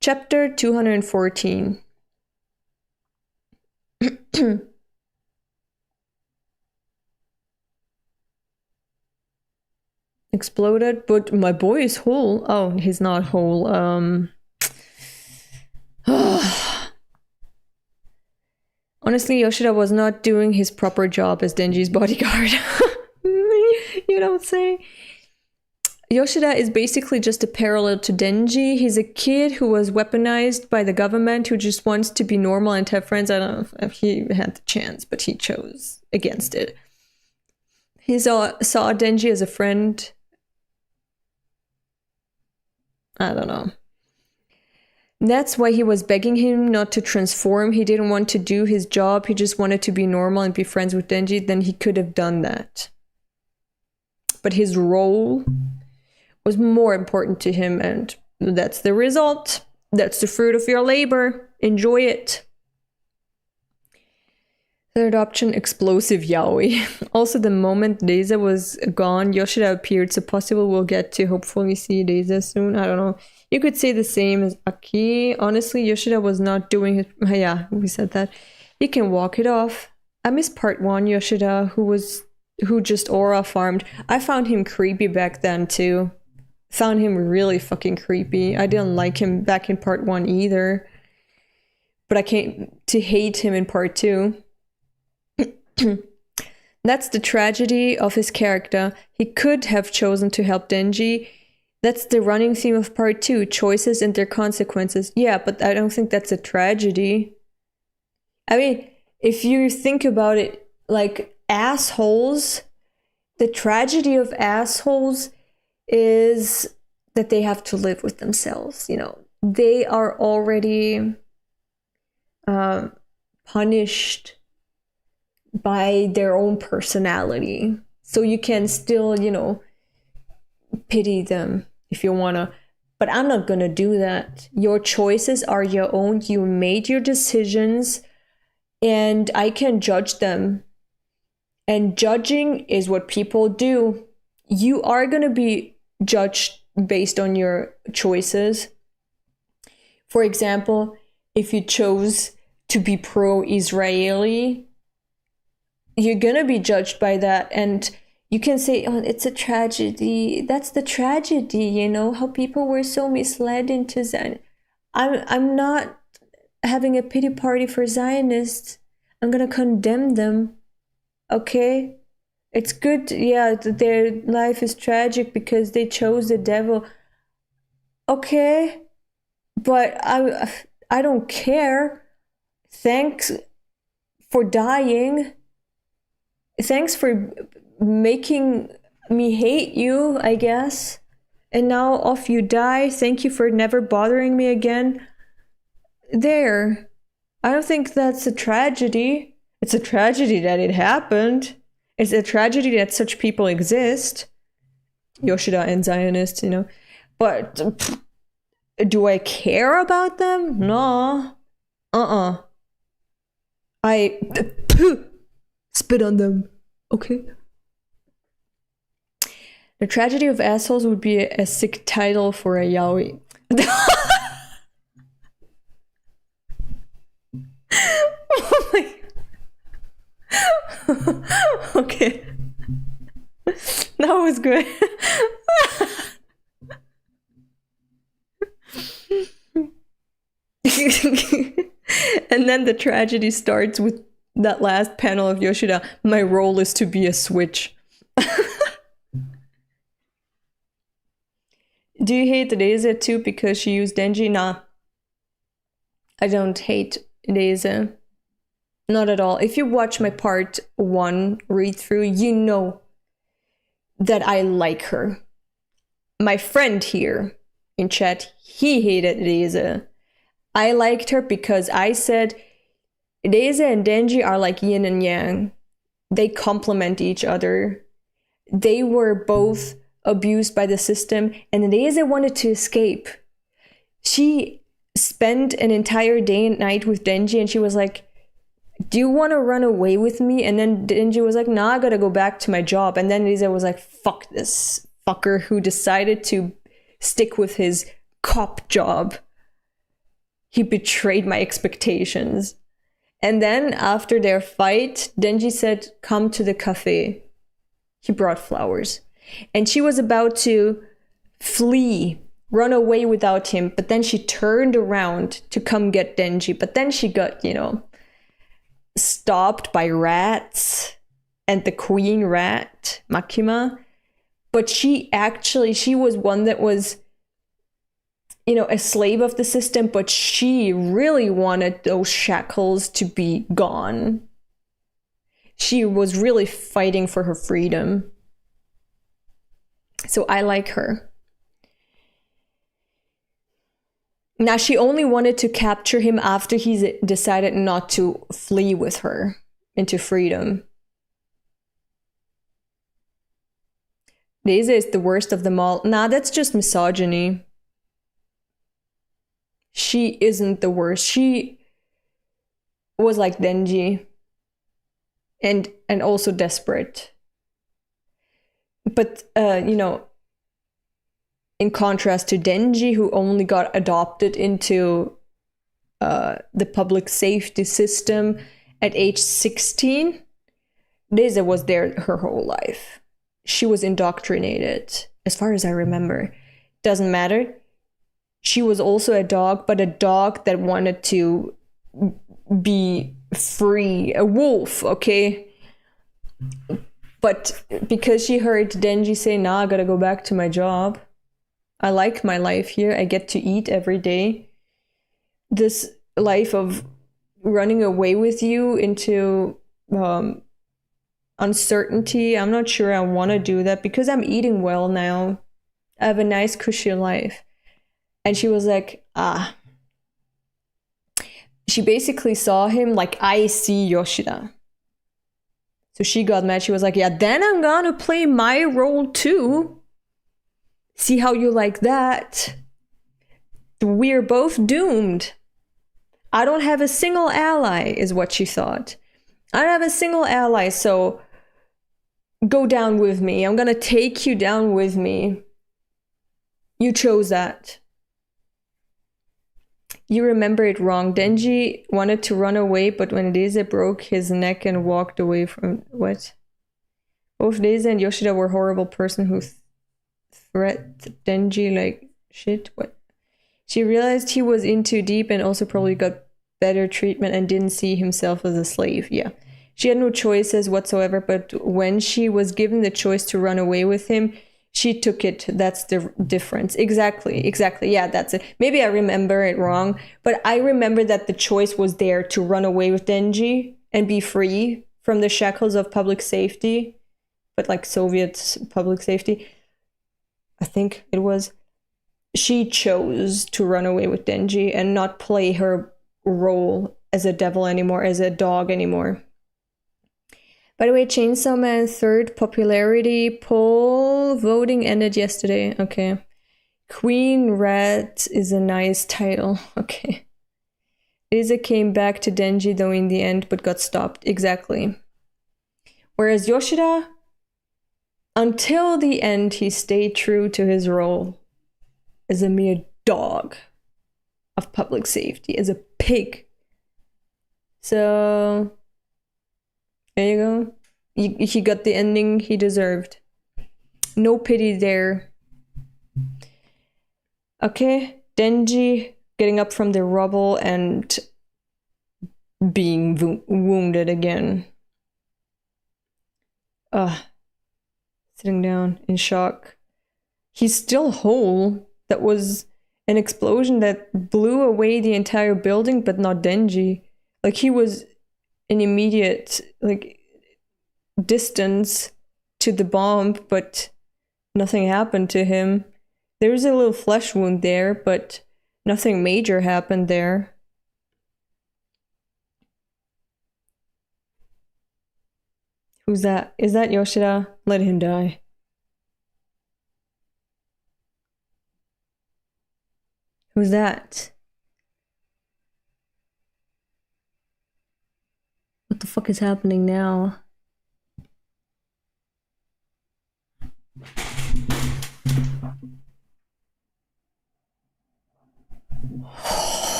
Chapter 214. Exploded, but my boy is whole. Oh, he's not whole. Honestly, Yoshida was not doing his proper job as Denji's bodyguard. You don't say. Yoshida is basically just a parallel to Denji. He's a kid who was weaponized by the government, who just wants to be normal and have friends. I don't know if he had the chance, but he chose against it. He saw Denji as a friend. I don't know. That's why he was begging him not to transform. He didn't want to do his job. He just wanted to be normal and be friends with Denji. Then he could have done that. But his role was more important to him, and that's the result. That's the fruit of your labor. Enjoy it. Third option, explosive yaoi. Also, the moment Deza was gone, Yoshida appeared, so possible we'll get to hopefully see Deza soon. I don't know. You could say the same as Aki. Honestly, Yoshida was not doing his... Yeah, we said that. He can walk it off. I miss part 1 Yoshida, who just aura farmed. I found him creepy back then, too. Found him really fucking creepy. I didn't like him back in part 1 either. But I came to hate him in part 2. That's the tragedy of his character. He could have chosen to help Denji. That's the running theme of part 2, choices and their consequences. Yeah, but I don't think that's a tragedy. I mean, if you think about it, like, assholes, the tragedy of assholes is that they have to live with themselves, you know. They are already punished by their own personality. So you can still, you know, pity them if you wanna. But I'm not gonna do that. Your choices are your own. You made your decisions, and I can judge them. And judging is what people do. You are gonna be judged based on your choices. For example, if you chose to be pro-Israeli, you're gonna be judged by that, and you can say, oh, it's a tragedy. That's the tragedy, you know, how people were so misled into Zion. I'm not having a pity party for Zionists. I'm gonna condemn them, okay? It's good, yeah, their life is tragic because they chose the devil. Okay, but I don't care. Thanks for dying. Thanks for making me hate you, I guess. And now off you die. Thank you for never bothering me again. There. I don't think that's a tragedy. It's a tragedy that it happened. It's a tragedy that such people exist. Yoshida and Zionists, you know. But do I care about them? No. I spit on them. Okay. The Tragedy of Assholes would be a sick title for a yaoi. Oh my. Okay. That was good. And then the tragedy starts with that last panel of Yoshida. My role is to be a switch. Do you hate Reise too because she used Denji? Nah. I don't hate Reise. Not at all. If you watch my part 1 read through, you know that I like her. My friend here in chat, he hated Reise. I liked her because I said Reise and Denji are like yin and yang. They complement each other. They were both abused by the system, and Reise wanted to escape. She spent an entire day and night with Denji, and she was like, do you want to run away with me? And then Denji was like, nah, I gotta go back to my job. And then Reise was like, fuck this fucker who decided to stick with his cop job. He betrayed my expectations. And then after their fight, Denji said, come to the cafe. He brought flowers. And she was about to flee, run away without him. But then she turned around to come get Denji. But then she got, stopped by rats and the queen rat, Makima. But she was one that was, a slave of the system, but she really wanted those shackles to be gone. She was really fighting for her freedom. So I like her. Now, she only wanted to capture him after he decided not to flee with her into freedom. Reise is the worst of them all. Nah, that's just misogyny. She isn't the worst. She was like Denji. And also desperate. But, in contrast to Denji, who only got adopted into the public safety system at age 16, Reise was there her whole life. She was indoctrinated, as far as I remember. Doesn't matter. She was also a dog, but a dog that wanted to be free. A wolf, okay? But because she heard Denji say, nah, I gotta go back to my job. I like my life here. I get to eat every day. This life of running away with you into uncertainty, I'm not sure I want to do that because I'm eating well now. I have a nice, cushy life. And she was like, She basically saw him like, I see Yoshida. So she got mad. She was like, yeah, then I'm gonna play my role too. See how you like that? We're both doomed. I don't have a single ally, is what she thought. I don't have a single ally, so go down with me. I'm gonna take you down with me. You chose that. You remember it wrong. Denji wanted to run away, but when Reise broke his neck and walked away from... What? Both Reise and Yoshida were horrible person who threatened Denji like shit. What? She realized he was in too deep and also probably got better treatment and didn't see himself as a slave. Yeah. She had no choices whatsoever, but when she was given the choice to run away with him, she took it. That's the difference. Exactly. Yeah, that's it. Maybe I remember it wrong, but I remember that the choice was there to run away with Denji and be free from the shackles of public safety, but like Soviet public safety. I think it was. She chose to run away with Denji and not play her role as a devil anymore, as a dog anymore. By the way, Chainsaw Man 3rd popularity poll voting ended yesterday. Okay. Queen Rat is a nice title. Okay. Ise came back to Denji though in the end, but got stopped. Exactly. Whereas Yoshida, until the end, he stayed true to his role as a mere dog of public safety, as a pig. So, there you go. He got the ending he deserved. No pity there. Okay, Denji getting up from the rubble and being wounded again. Sitting down in shock. He's still whole. That was an explosion that blew away the entire building, but not Denji. Like, he was an immediate, like, distance to the bomb, but nothing happened to him. There was a little flesh wound there, but nothing major happened there. Who's that? Is that Yoshida? Let him die. Who's that? What the fuck is happening now?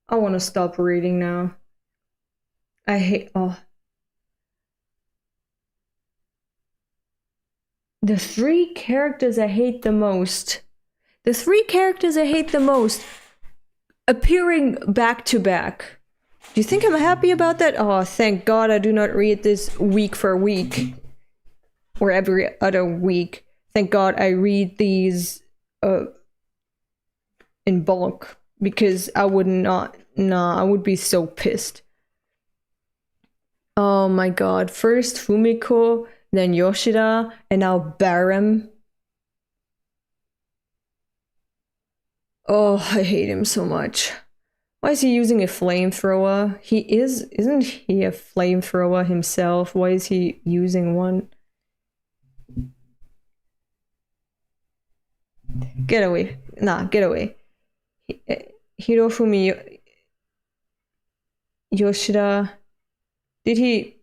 I want to stop reading now. I hate... The three characters I hate the most. The three characters I hate the most appearing back to back. Do you think I'm happy about that? Oh, thank God I do not read this week for week. Or every other week. Thank God I read these in bulk. Because I would not... Nah, I would be so pissed. Oh my God. First Fumiko, then Yoshida, and now Barem. Oh, I hate him so much. Why is he using a flamethrower? Isn't he a flamethrower himself? Why is he using one? Get away. Nah, get away. Hirofumi Yoshida. Did he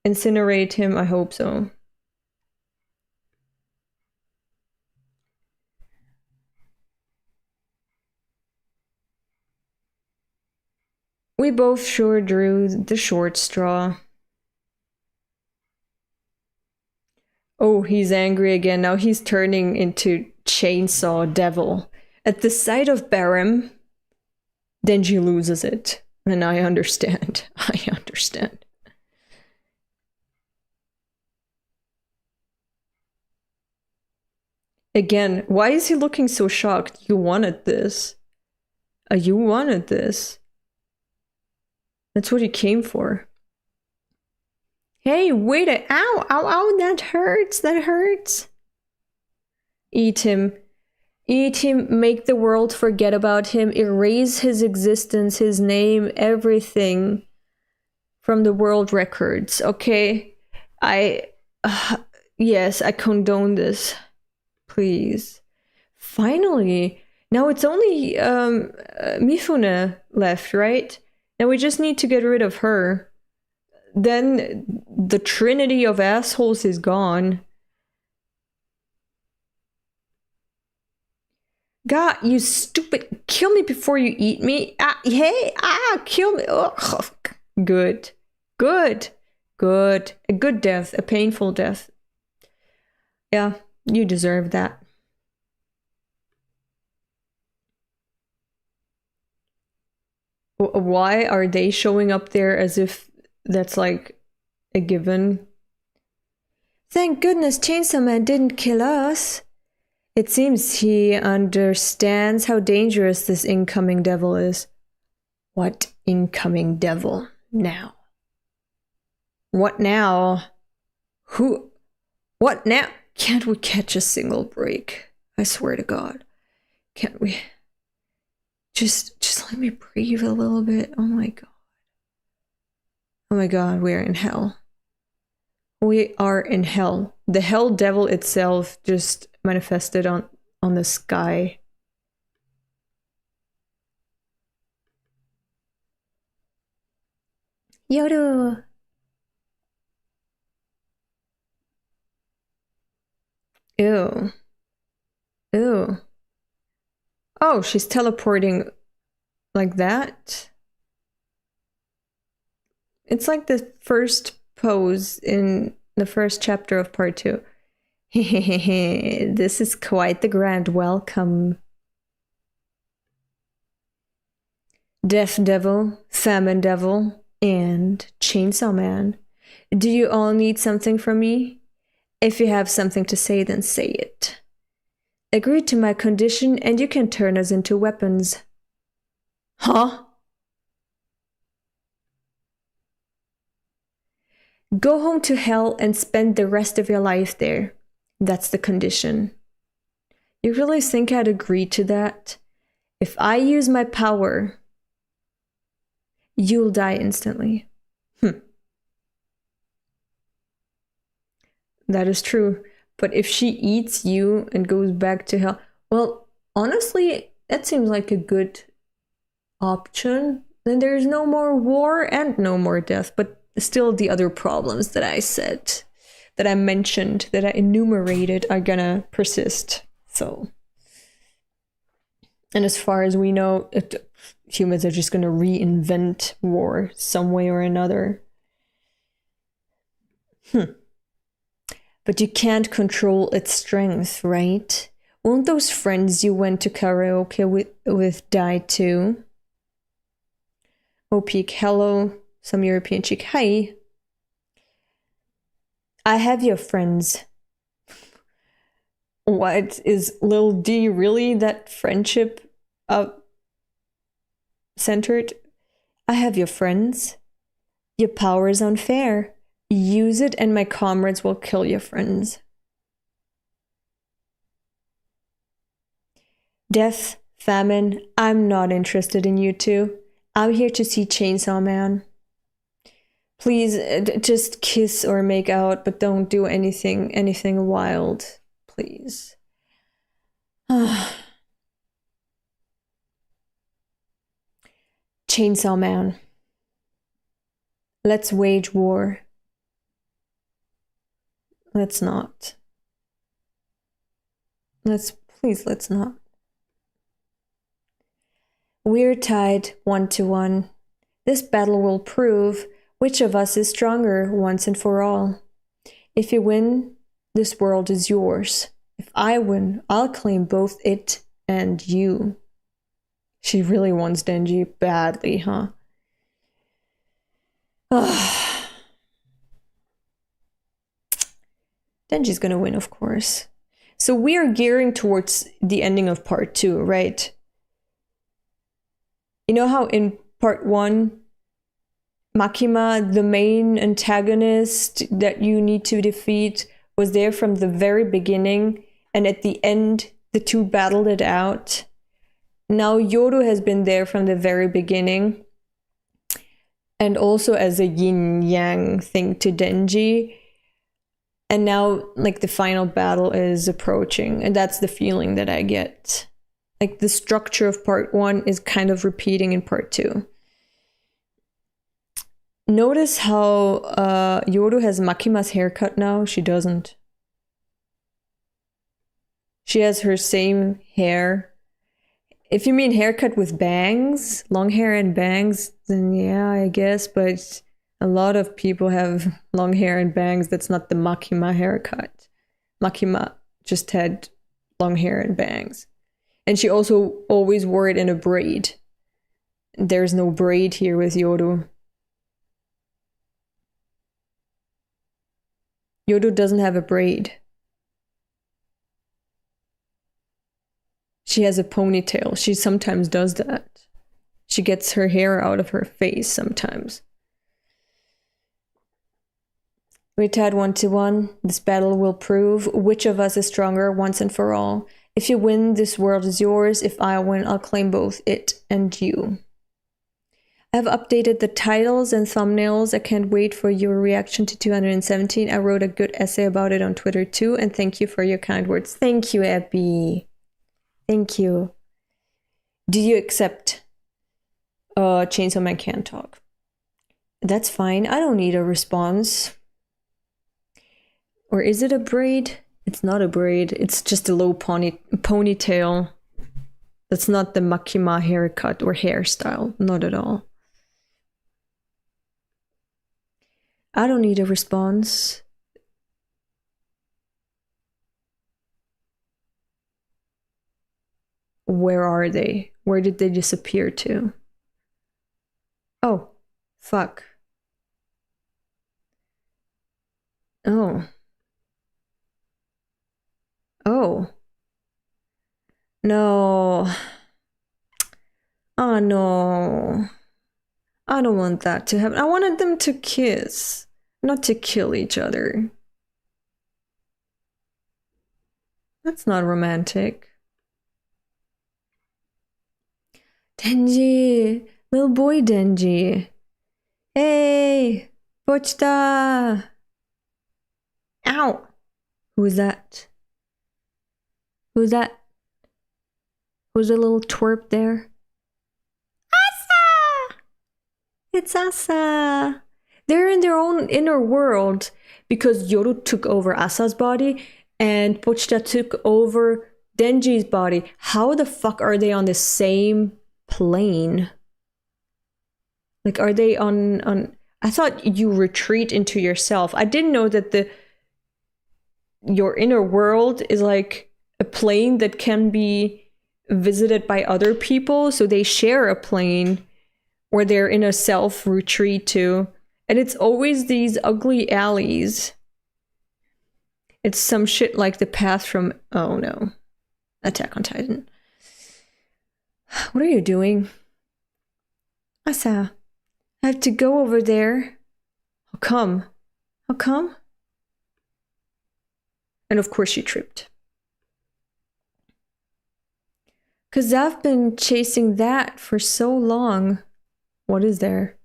incinerate him? I hope so. We both sure drew the short straw. Oh, he's angry again. Now he's turning into Chainsaw Devil. At the sight of Barem, Denji loses it. And I understand. I understand. Again, why is he looking so shocked? You wanted this. You wanted this. That's what he came for. Hey, wait a- Ow! Ow, ow, that hurts! That hurts! Eat him. Eat him, make the world forget about him, erase his existence, his name, everything from the world records, okay? Yes, I condone this. Please. Finally! Now it's only Mifune left, right? Now we just need to get rid of her. Then the trinity of assholes is gone. God, you stupid... Kill me before you eat me. Kill me. Ugh. Good. Good. Good. A good death. A painful death. Yeah, you deserve that. Why are they showing up there as if that's like a given? Thank goodness Chainsaw Man didn't kill us. It seems he understands how dangerous this incoming devil is. What incoming devil now? What now? Who? What now? Can't we catch a single break? I swear to God. Can't we? Just let me breathe a little bit. Oh my God. Oh my God, we're in hell. We are in hell. The hell devil itself just manifested on the sky. Yodo. Ew. Ew. Oh, she's teleporting like that? It's like the first pose in the first chapter of part 2. This is quite the grand welcome. Death Devil, Famine Devil, and Chainsaw Man. Do you all need something from me? If you have something to say, then say it. Agree to my condition and you can turn us into weapons. Huh? Go home to hell and spend the rest of your life there. That's the condition. You really think I'd agree to that? If I use my power, you'll die instantly. That is true. But if she eats you and goes back to hell, well, honestly, that seems like a good option. Then there's no more war and no more death, but still the other problems that I said, that I mentioned, that I enumerated are gonna persist. So, and as far as we know, humans are just gonna reinvent war some way or another. But you can't control its strength, right? Won't those friends you went to karaoke with die too? Opeek, hello. Some European chick, hi. I have your friends. What, is Lil D really that friendship centered? I have your friends. Your power is unfair. Use it and my comrades will kill your friends. Death, famine, I'm not interested in you two. I'm here to see Chainsaw Man. Please, just kiss or make out, but don't do anything wild, please. Chainsaw Man. Let's wage war. Let's not. Let's not. We're tied 1-1. This battle will prove which of us is stronger once and for all. If you win, this world is yours. If I win, I'll claim both it and you. She really wants Denji badly, huh? Denji's gonna win, of course. So we are gearing towards the ending of part 2, right? You know how in part 1, Makima, the main antagonist that you need to defeat, was there from the very beginning, and at the end, the two battled it out. Now Yoru has been there from the very beginning, and also as a yin-yang thing to Denji. And now, like, the final battle is approaching, and that's the feeling that I get. Like, the structure of part 1 is kind of repeating in part 2. Notice how Yoru has Makima's haircut now? She doesn't. She has her same hair. If you mean haircut with bangs, long hair and bangs, then yeah, I guess, but a lot of people have long hair and bangs. That's not the Makima haircut. Makima just had long hair and bangs. And she also always wore it in a braid. There's no braid here with Yoru. Yoru doesn't have a braid. She has a ponytail. She sometimes does that. She gets her hair out of her face sometimes. We're tied 1-1. This battle will prove which of us is stronger once and for all. If you win, this world is yours. If I win, I'll claim both it and you. I've updated the titles and thumbnails. I can't wait for your reaction to 217. I wrote a good essay about it on Twitter too, and thank you for your kind words. Thank you, Abby. Thank you. Do you accept Chainsaw Man Can't Talk? That's fine. I don't need a response. Or is it a braid? It's not a braid. It's just a low ponytail. That's not the Makima haircut or hairstyle. Not at all. I don't need a response. Where are they? Where did they disappear to? Oh, fuck. Oh. Oh. No. Oh no. I don't want that to happen. I wanted them to kiss, not to kill each other. That's not romantic. Denji! Little boy Denji. Hey! Pochita! Ow! Who's that? Who's that? Who's the little twerp there? Asa! It's Asa! They're in their own inner world because Yoru took over Asa's body and Pochita took over Denji's body. How the fuck are they on the same plane? Like, are they on I thought you retreat into yourself. I didn't know that your inner world is like a plane that can be visited by other people, so they share a plane or they're in a self retreat too. And it's always these ugly alleys. It's some shit like the path from, oh no, Attack on Titan. What are you doing? Asa, I have to go over there. How come? How come? And of course she tripped. Because I've been chasing that for so long. What is there?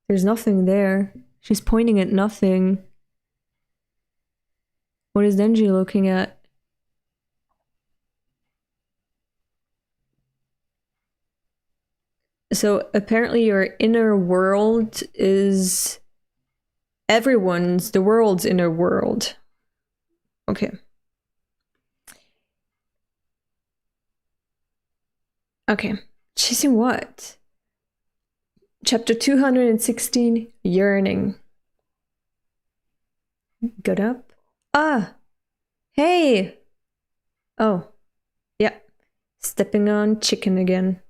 There's nothing there. She's pointing at nothing. What is Denji looking at? So apparently your inner world is the world's inner world. Okay. Okay. Chasing what? Chapter 216, Yearning. Get up. Ah! Hey! Oh. Yeah. Stepping on chicken again.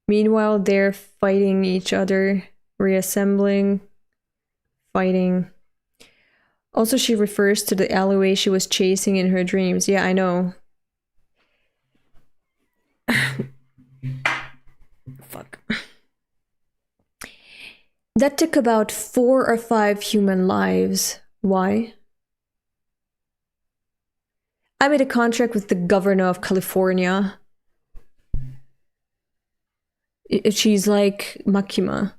Meanwhile, they're fighting each other, reassembling, fighting. Also, she refers to the alleyway she was chasing in her dreams. Yeah, I know. Fuck. That took about 4 or 5 human lives. Why? I made a contract with the governor of California. She's like Makima.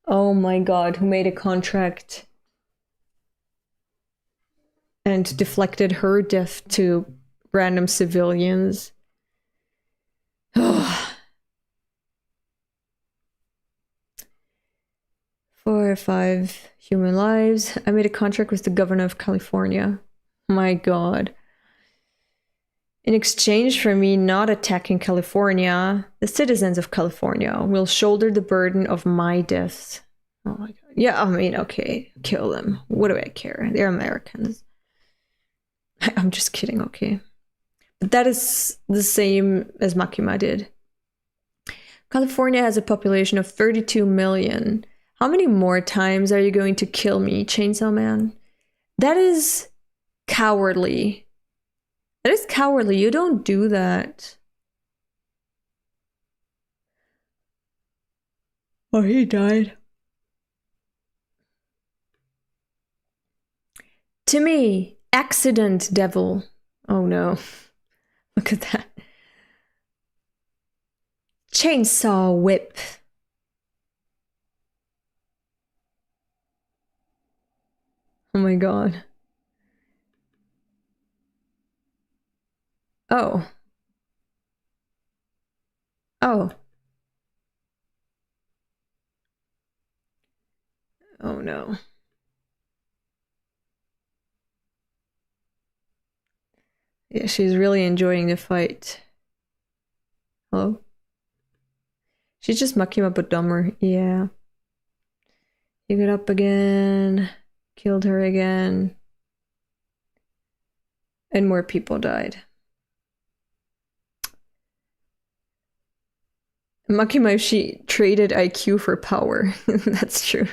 Oh my god, who made a contract and deflected her death to random civilians. 4 or 5 human lives. I made a contract with the governor of California. My god. In exchange for me not attacking California, the citizens of California will shoulder the burden of my deaths. Oh my god. Yeah, I mean, okay, kill them. What do I care? They're Americans. I'm just kidding, okay. But that is the same as Makima did. California has a population of 32 million. How many more times are you going to kill me, Chainsaw Man? That is cowardly. That is cowardly. You don't do that. Oh, he died. To me, accident devil. Oh no. Look at that. Chainsaw whip. Oh my god. Oh. Oh. Oh no. Yeah, she's really enjoying the fight. Hello? She's just mucking up a dumber. Yeah. You got up again. Killed her again. And more people died. Makima, she traded IQ for power. That's true.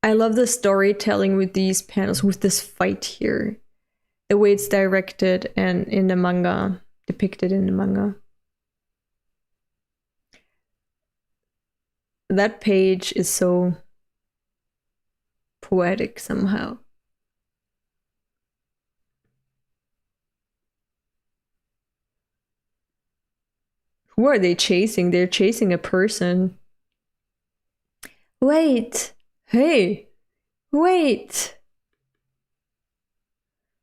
I love the storytelling with these panels, with this fight here. The way it's directed and in the manga, depicted in the manga. That page is so poetic somehow. Who are they chasing? They're chasing a person. Wait! Hey! Wait!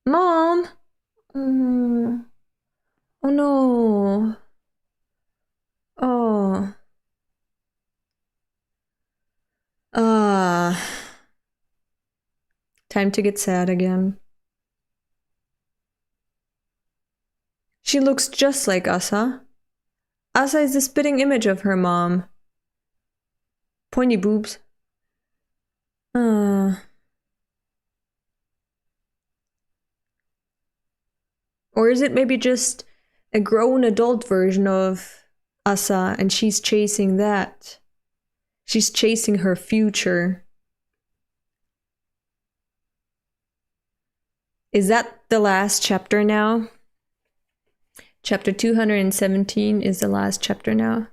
Mom! Oh no. Oh. Time to get sad again. She looks just like Asa. Asa is the spitting image of her mom. Pointy boobs. Or is it maybe just a grown adult version of Asa and she's chasing that? She's chasing her future. Is that the last chapter now? Chapter 217 is the last chapter now.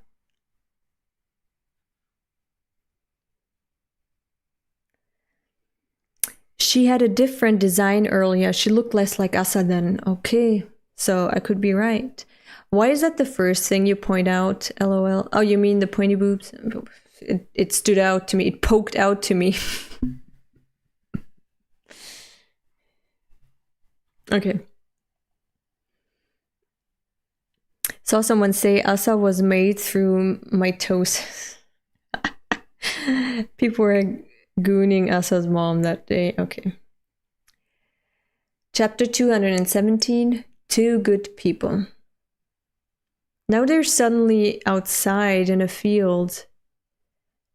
She had a different design earlier. She looked less like Asa then. Okay, so I could be right. Why is that the first thing you point out? LOL. Oh, you mean the pointy boobs? It stood out to me. It poked out to me. Okay. Saw someone say Asa was made through mitosis. People were gooning Asa's mom that day. Okay. Chapter 217, Two Good People. Now they're suddenly outside in a field.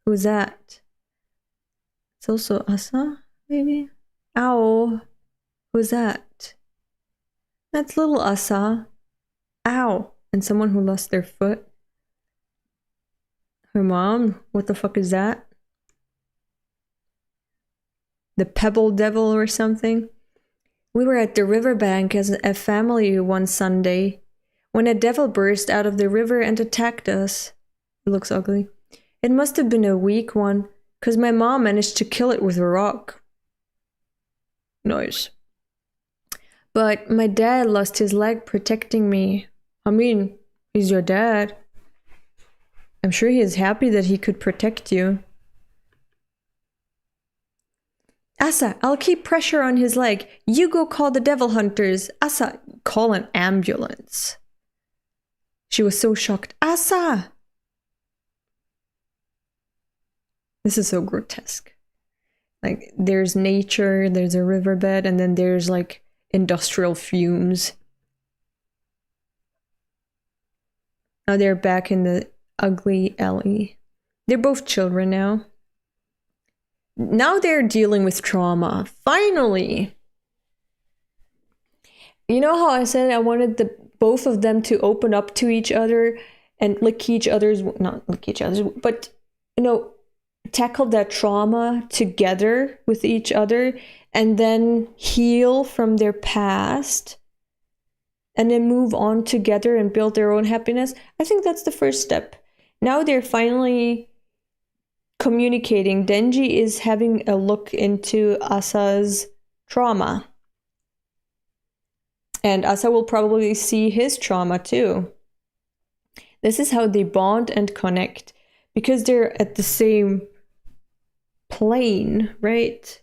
Who's that? It's also Asa, maybe? Ow. Who's that? That's little Asa. Ow. And someone who lost their foot. Her mom? What the fuck is that? The Pebble Devil or something? We were at the riverbank as a family one Sunday when a devil burst out of the river and attacked us. It looks ugly. It must have been a weak one, 'cause my mom managed to kill it with a rock. Nice. But my dad lost his leg protecting me. I mean, he's your dad. I'm sure he is happy that he could protect you. Asa, I'll keep pressure on his leg. You go call the devil hunters. Asa, call an ambulance. She was so shocked. Asa! This is so grotesque. Like, there's nature, there's a riverbed, and then there's like industrial fumes. Now they're back in the ugly alley. They're both children now. Now they're dealing with trauma. Finally! You know how I said I wanted both of them to open up to each other and lick each other's, not lick each other's, but, you know, tackle that trauma together with each other and then heal from their past and then move on together and build their own happiness. I think that's the first step. Now they're finally communicating. Denji is having a look into Asa's trauma. And Asa will probably see his trauma too. This is how they bond and connect, because they're at the same plane, right?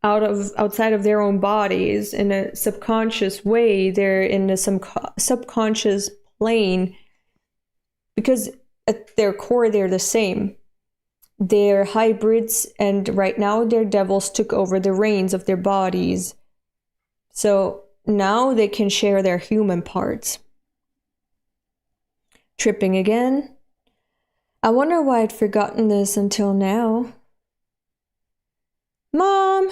Outside of their own bodies, in a subconscious way, they're in a subconscious plane, because at their core they're the same. They're hybrids, and right now their devils took over the reins of their bodies. So now they can share their human parts. Tripping again. I wonder why I'd forgotten this until now. Mom!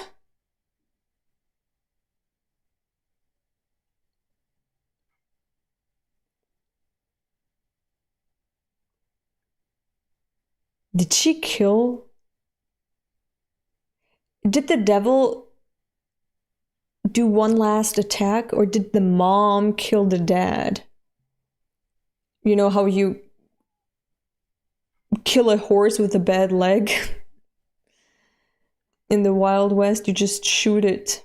Did she kill? Did the devil do one last attack, or did the mom kill the dad? You know how you kill a horse with a bad leg? In the Wild West, you just shoot it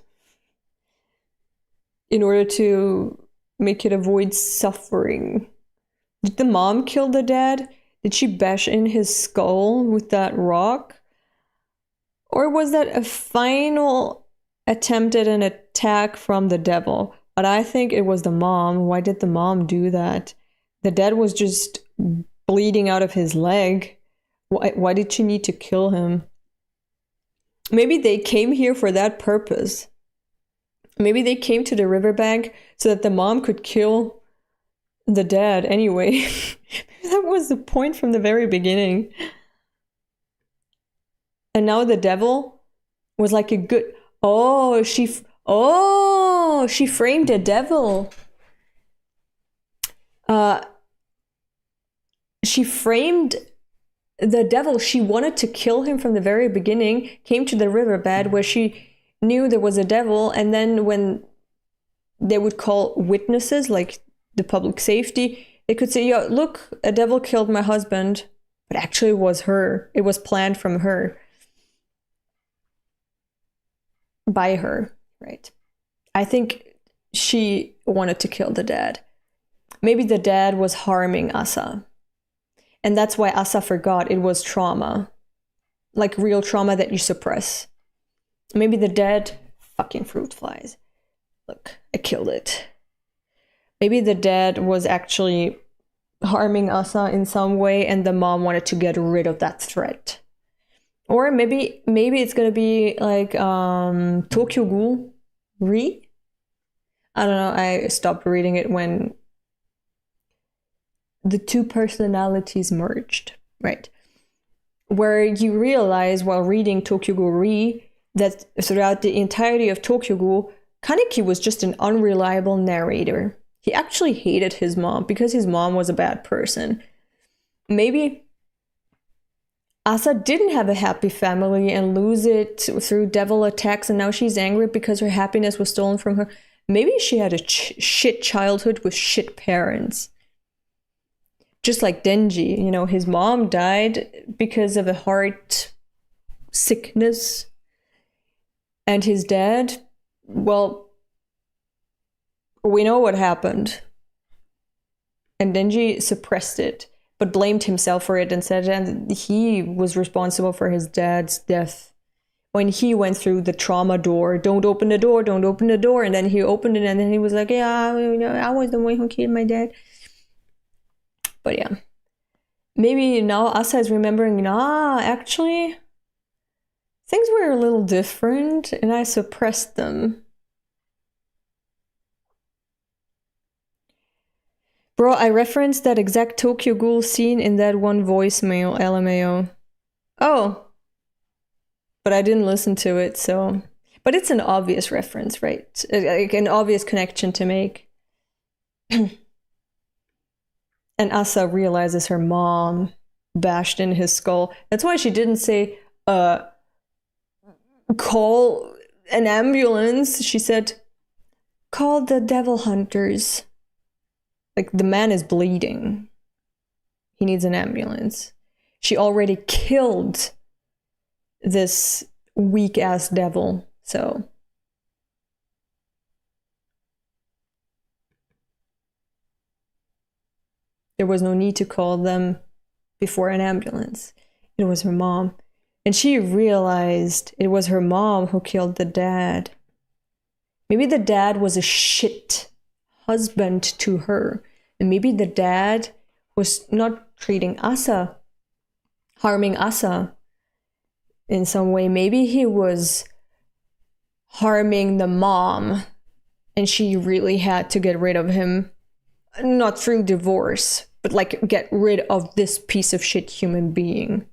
in order to make it avoid suffering. Did the mom kill the dad? Did she bash in his skull with that rock? Or was that a final attempt at an attack from the devil? But I think it was the mom. Why did the mom do that? The dad was just bleeding out of his leg. Why did she need to kill him? Maybe they came here for that purpose. Maybe they came to the riverbank so that the mom could kill the dad anyway. That was the point from the very beginning. And now the devil was like a good... Oh, she framed a devil. She framed the devil. She wanted to kill him from the very beginning, came to the riverbed where she knew there was a devil, and then when they would call witnesses, like the public safety, they could say, "Yo, look, a devil killed my husband," but actually it was her. It was planned from her. By her, right? I think she wanted to kill the dad. Maybe the dad was harming Asa. And that's why Asa forgot it was trauma. Like real trauma that you suppress. Maybe the dad... Fucking fruit flies. Look, I killed it. Maybe the dad was actually harming Asa in some way, and the mom wanted to get rid of that threat. Or maybe it's gonna be like Tokyo Ghoul Re? I don't know, I stopped reading it when the two personalities merged, right? Where you realize while reading Tokyo Ghoul Re that throughout the entirety of Tokyo Ghoul, Kaneki was just an unreliable narrator. He actually hated his mom because his mom was a bad person. Maybe Asa didn't have a happy family and lose it through devil attacks, and now she's angry because her happiness was stolen from her. Maybe she had a shit childhood with shit parents. Just like Denji, you know, his mom died because of a heart sickness. And his dad, well, we know what happened. And Denji suppressed it, but blamed himself for it and said and he was responsible for his dad's death when he went through the trauma door. Don't open the door, don't open the door. And then he opened it, and then he was like, yeah, I was the one who killed my dad. But yeah, maybe now Asa is remembering, actually, things were a little different, and I suppressed them. Bro, I referenced that exact Tokyo Ghoul scene in that one voicemail, LMAO. Oh. But I didn't listen to it, so... But it's an obvious reference, right? Like an obvious connection to make. And Asa realizes her mom bashed in his skull. That's why she didn't say, call an ambulance. She said, call the devil hunters. Like, the man is bleeding. He needs an ambulance. She already killed this weak-ass devil, so... There was no need to call them before an ambulance. It was her mom. And she realized it was her mom who killed the dad. Maybe the dad was a shit husband to her. And maybe the dad was not treating Asa, harming Asa in some way. Maybe he was harming the mom and she really had to get rid of him. Not through divorce, but like get rid of this piece of shit human being.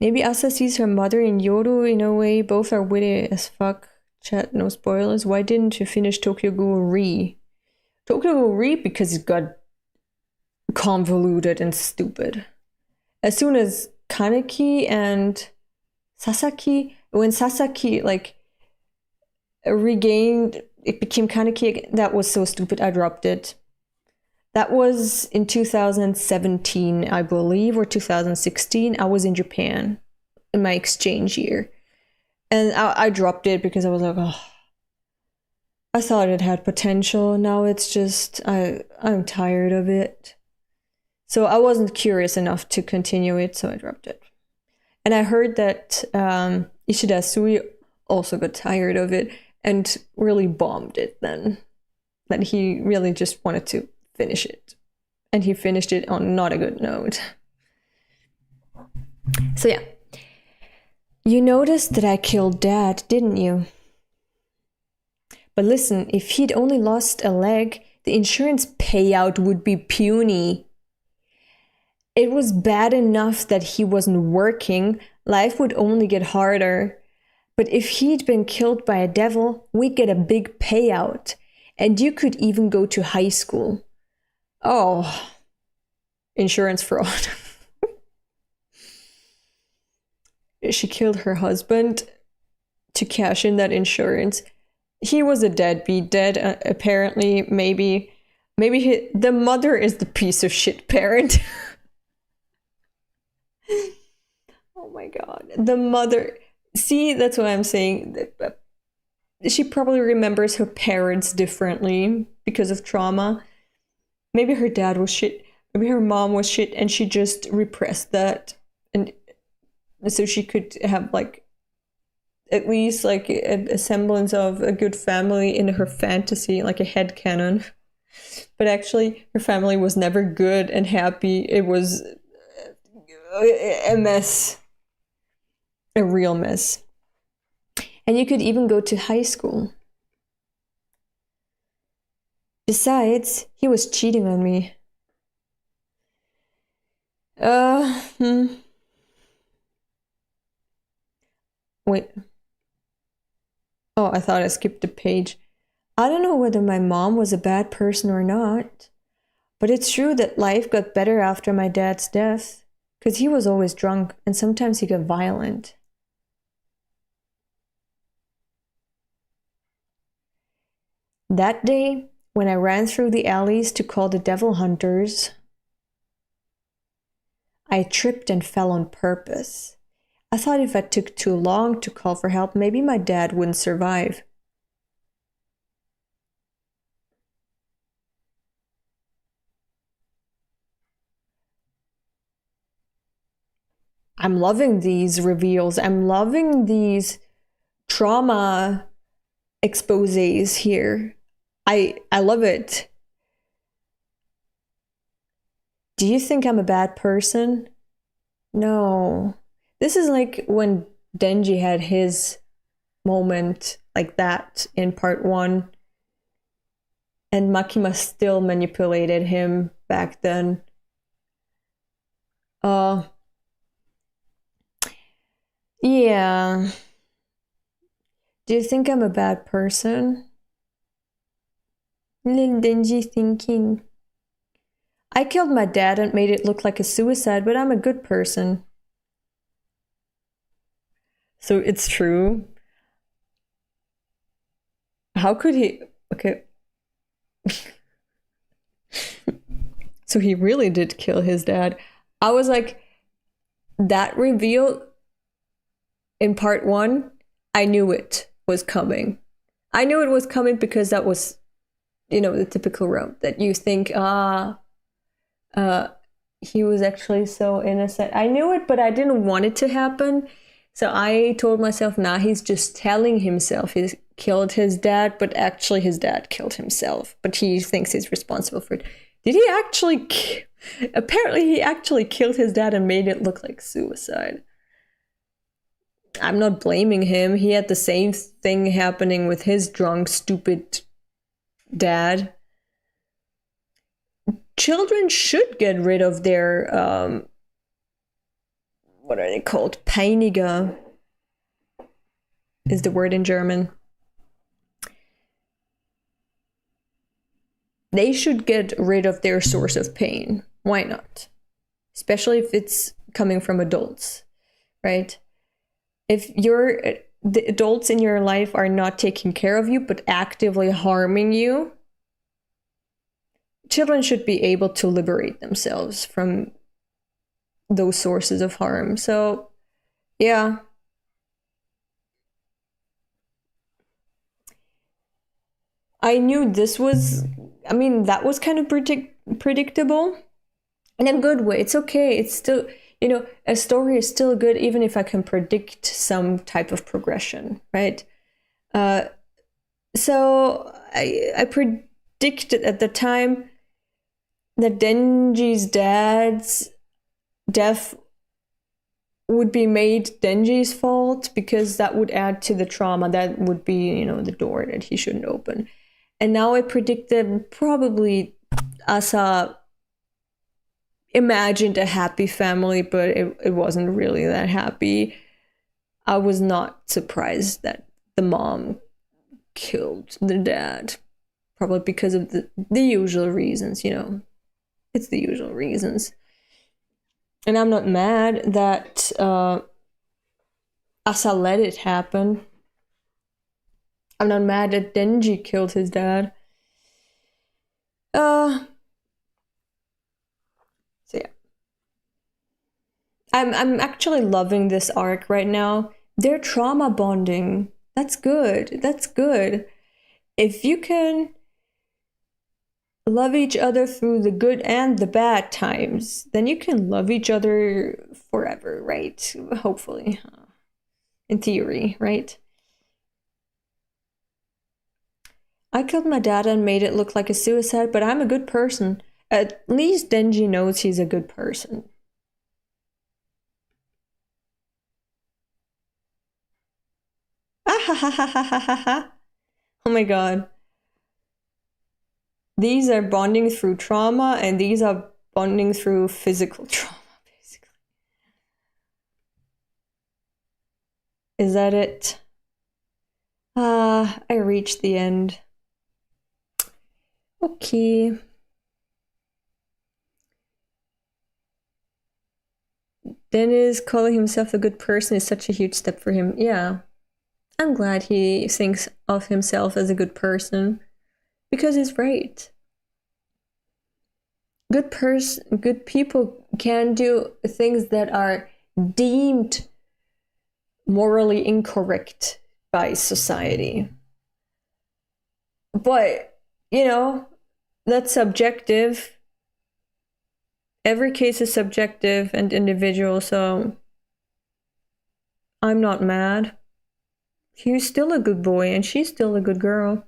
Maybe Asa sees her mother in Yoru in a way. Both are witty as fuck. Chat, no spoilers. Why didn't you finish Tokyo Ghoul Re? Tokyo Ghoul Re because it got convoluted and stupid. As soon as Kaneki and Sasaki, when Sasaki like regained, it became Kaneki again. That was so stupid, I dropped it. That was in 2017, I believe, or 2016. I was in Japan in my exchange year. And I dropped it because I was like, oh, I thought it had potential. Now it's just, I'm tired of it. So I wasn't curious enough to continue it, so I dropped it. And I heard that Ishida Sui also got tired of it and really bombed it then. That he really just wanted to finish it. And he finished it on not a good note. So yeah. You noticed that I killed Dad, didn't you? But listen, if he'd only lost a leg, the insurance payout would be puny. It was bad enough that he wasn't working. Life would only get harder. But if he'd been killed by a devil, we'd get a big payout. And you could even go to high school. Oh, insurance fraud. She killed her husband to cash in that insurance. He was a deadbeat, apparently. Maybe the mother is the piece of shit parent. Oh my god, the mother. See, that's what I'm saying. She probably remembers her parents differently because of trauma. Maybe her dad was shit. Maybe her mom was shit, and she just repressed that, and so she could have like at least like a semblance of a good family in her fantasy, like a headcanon. But actually, her family was never good and happy. It was a mess, a real mess. And you could even go to high school. Besides, he was cheating on me. Wait. Oh, I thought I skipped a page. I don't know whether my mom was a bad person or not, but it's true that life got better after my dad's death, because he was always drunk and sometimes he got violent. That day, when I ran through the alleys to call the devil hunters, I tripped and fell on purpose. I thought if I took too long to call for help, maybe my dad wouldn't survive. I'm loving these reveals. I'm loving these trauma exposés here. I love it. Do you think I'm a bad person? No. This is like when Denji had his moment like that in part 1. And Makima still manipulated him back then. Yeah. Do you think I'm a bad person? Little Denji thinking. I killed my dad and made it look like a suicide, but I'm a good person. So it's true. How could he? Okay. So he really did kill his dad. I was like, that reveal in part 1, I knew it was coming. I knew it was coming because that was the typical route that you think, he was actually so innocent. I knew it, but I didn't want it to happen. So I told myself, nah, he's just telling himself he killed his dad, but actually his dad killed himself. But he thinks he's responsible for it. Did he actually? Apparently, he actually killed his dad and made it look like suicide. I'm not blaming him. He had the same thing happening with his drunk, stupid dad. Children should get rid of their, what are they called? Peiniger is the word in German. They should get rid of their source of pain. Why not? Especially if it's coming from adults, right? If the adults in your life are not taking care of you, but actively harming you, children should be able to liberate themselves from those sources of harm. So, yeah. I knew that was kind of predictable in a good way. It's okay. It's still, a story is still good even if I can predict some type of progression, right? So I predicted at the time that Denji's dad's death would be made Denji's fault because that would add to the trauma. That would be, the door that he shouldn't open. And now I predicted probably Asa imagined a happy family, but it wasn't really that happy. I was not surprised that the mom killed the dad. Probably because of the usual reasons, It's the usual reasons. And I'm not mad that Asa let it happen. I'm not mad that Denji killed his dad. So yeah. I'm actually loving this arc right now. They're trauma bonding. That's good. That's good. If you can love each other through the good and the bad times, then you can love each other forever, right? Hopefully. In theory, right? I killed my dad and made it look like a suicide, but I'm a good person. At least Denji knows he's a good person. Oh my god. These are bonding through trauma, and these are bonding through physical trauma, basically. Is that it? I reached the end. Okay. Dennis calling himself a good person is such a huge step for him. Yeah. I'm glad he thinks of himself as a good person. Because he's right. Good people can do things that are deemed morally incorrect by society. But, that's subjective. Every case is subjective and individual, so I'm not mad. He's still a good boy and she's still a good girl.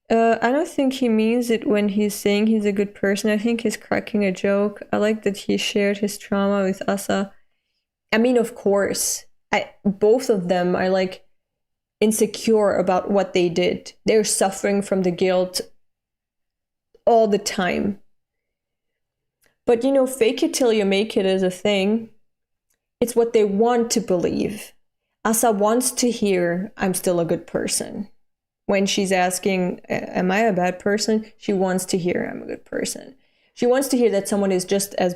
I don't think he means it when he's saying he's a good person. I think he's cracking a joke. I like that he shared his trauma with Asa. I mean, of course, both of them are like insecure about what they did. They're suffering from the guilt all the time. But fake it till you make it is a thing. It's what they want to believe. Asa wants to hear, I'm still a good person. When she's asking, am I a bad person? She wants to hear, I'm a good person. She wants to hear that someone is just as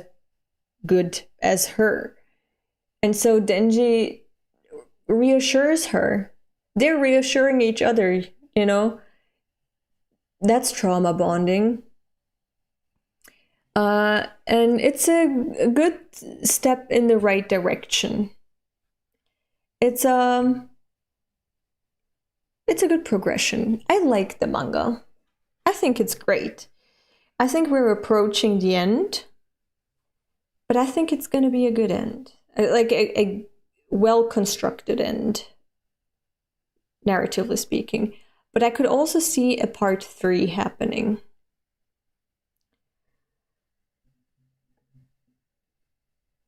good as her. And so Denji reassures her. They're reassuring each other, That's trauma bonding. And it's a good step in the right direction. It's it's a good progression. I like the manga. I think it's great. I think we're approaching the end, but I think it's going to be a good end. Like a well-constructed end, narratively speaking. But I could also see a part 3 happening.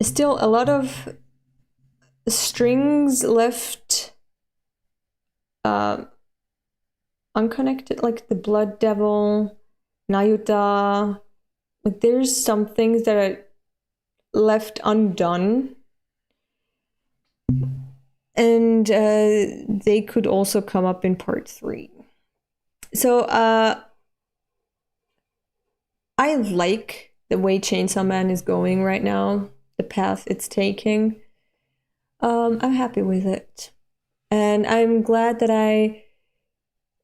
Still a lot of strings left unconnected, like the Blood Devil, Nayuta. Like there's some things that are left undone. And they could also come up in part 3. So I like the way Chainsaw Man is going right now, the path it's taking. I'm happy with it. And I'm glad that I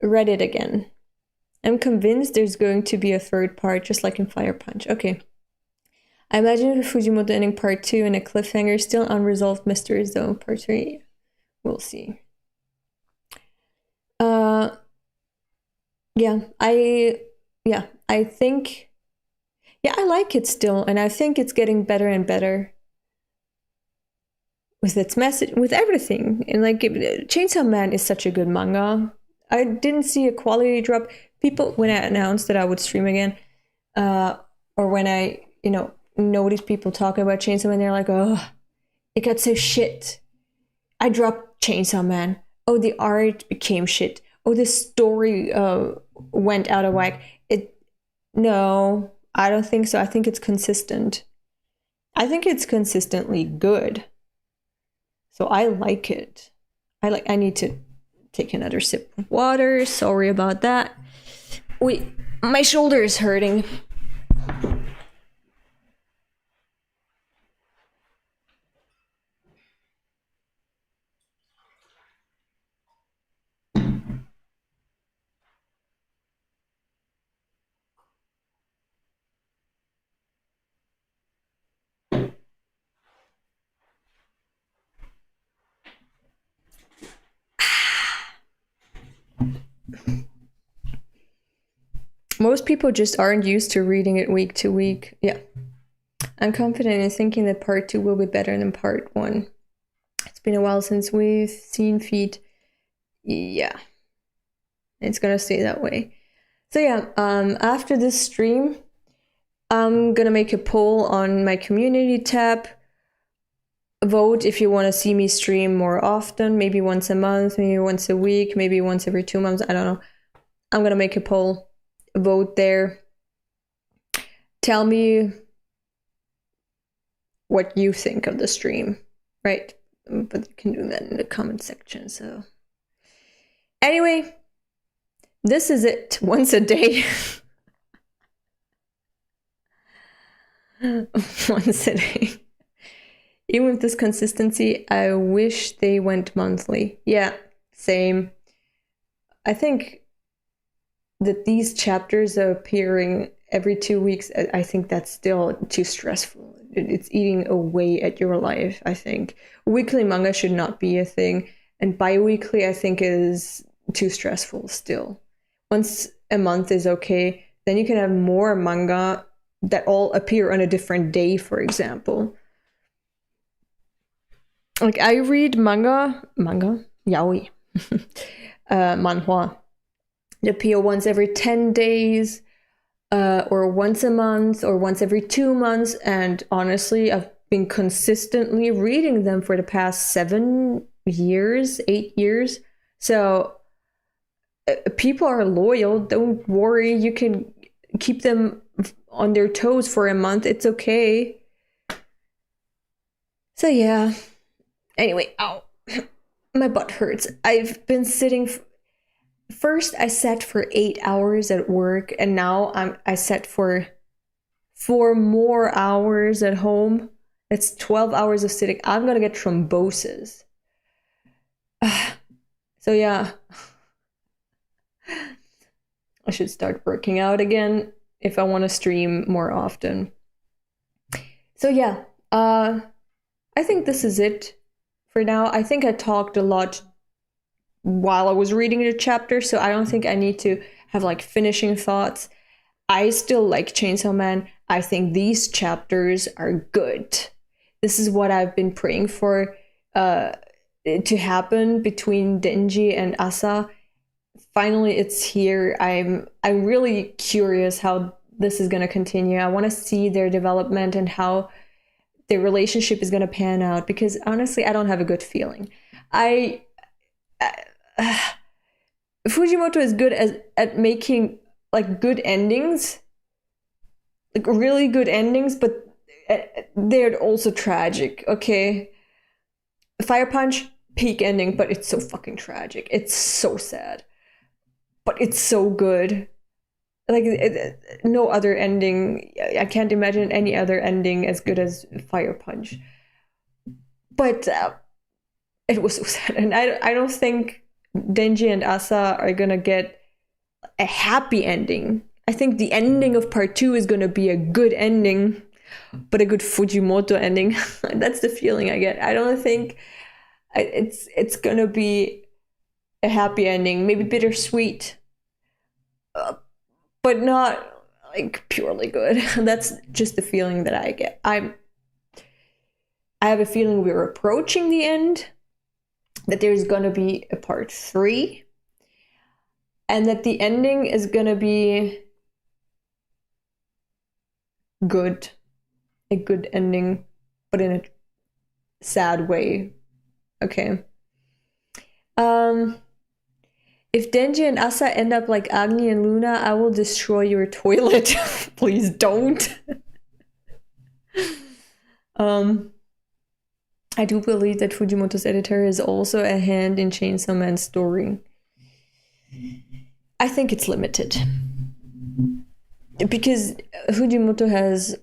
read it again. I'm convinced there's going to be a 3rd part, just like in Fire Punch. Okay. I imagine Fujimoto ending part 2 in a cliffhanger, still unresolved mysteries though. Part 3, we'll see. I think, I like it still, and I think it's getting better and better with its message, with everything. And like, Chainsaw Man is such a good manga. I didn't see a quality drop. People, when I announced that I would stream again, or when I, noticed people talking about Chainsaw Man, they're like, oh, it got so shit. I dropped Chainsaw Man. Oh, the art became shit. Oh, the story went out of whack. No, I don't think so. I think it's consistent. I think it's consistently good. So I like it. I need to take another sip of water. Sorry about that. Wait, my shoulder is hurting. Most people just aren't used to reading it week to week. Yeah. I'm confident in thinking that part 2 will be better than part 1. It's been a while since we've seen feet. Yeah. It's gonna stay that way. So yeah, after this stream, I'm gonna make a poll on my community tab. Vote if you want to see me stream more often, maybe once a month, maybe once a week, maybe once every 2 months. I don't know. I'm gonna make a poll. Vote there. Tell me what you think of the stream, right? But you can do that in the comment section. So anyway, this is it. Once a day. Once a day. Even with this consistency, I wish they went monthly. Yeah, same. I think that these chapters are appearing every 2 weeks, I think that's still too stressful. It's eating away at your life, I think. Weekly manga should not be a thing, and bi-weekly, I think, is too stressful still. Once a month is okay, then you can have more manga that all appear on a different day, for example. Like, I read manga, yaoi, manhwa. They appear once every 10 days, or once a month, or once every 2 months. And honestly, I've been consistently reading them for the past 7 years, 8 years. So people are loyal. Don't worry. You can keep them on their toes for a month. It's okay. So yeah. Anyway, ow. My butt hurts. I've been sitting... First, I sat for 8 hours at work, and now I sat for 4 more hours at home. That's 12 hours of sitting. I'm gonna get thrombosis. So yeah, I should start working out again if I want to stream more often. So yeah, I think this is it for now. I think I talked a lot while I was reading the chapter, so I don't think I need to have like finishing thoughts. I still like Chainsaw Man. I think these chapters are good. This is what I've been praying for to happen between Denji and Asa. Finally, it's here. I'm really curious how this is going to continue. I want to see their development and how their relationship is going to pan out, because honestly, I don't have a good feeling. Fujimoto is good at making like good endings, like really good endings, but they're also tragic. Okay, Fire Punch, peak ending, but it's so fucking tragic. It's so sad, but it's so good. Like no other ending. I can't imagine any other ending as good as Fire Punch. But it was so sad, and I don't think Denji and Asa are gonna get a happy ending. I think the ending of part 2 is gonna be a good ending, but a good Fujimoto ending. That's the feeling I get. I don't think it's gonna be a happy ending. Maybe bittersweet, but not like purely good. That's just the feeling that I get. I have a feeling we're approaching the end, that there's gonna be a part 3, and that the ending is gonna be good. A good ending, but in a sad way. Okay. If Denji and Asa end up like Agni and Luna, I will destroy your toilet. Please don't. I do believe that Fujimoto's editor is also a hand in Chainsaw Man's story. I think it's limited, because Fujimoto has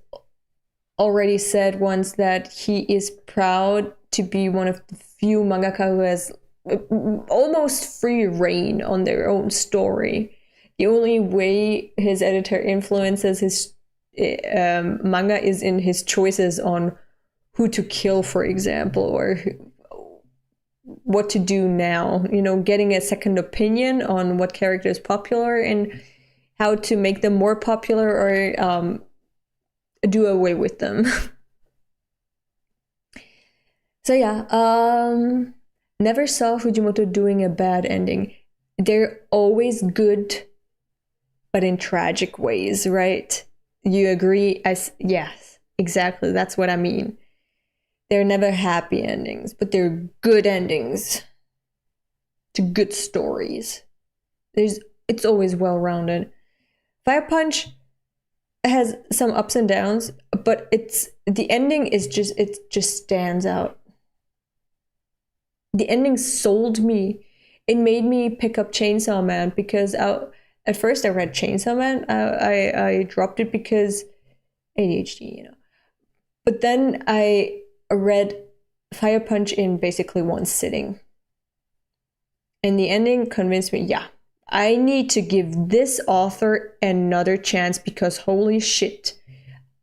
already said once that he is proud to be one of the few mangaka who has almost free reign on their own story. The only way his editor influences his manga is in his choices on who to kill, for example, or what to do now. You know, getting a second opinion on what character is popular and how to make them more popular, or do away with them. So yeah, never saw Fujimoto doing a bad ending. They're always good, but in tragic ways, right? You agree? Yes, exactly. That's what I mean. They're never happy endings, but they're good endings to good stories. It's always well-rounded. Fire Punch has some ups and downs, but the ending is just, it just stands out. The ending sold me. It made me pick up Chainsaw Man, because at first I read Chainsaw Man. I dropped it because ADHD, you know. But then I read Fire Punch in basically one sitting. And the ending convinced me, yeah, I need to give this author another chance, because holy shit,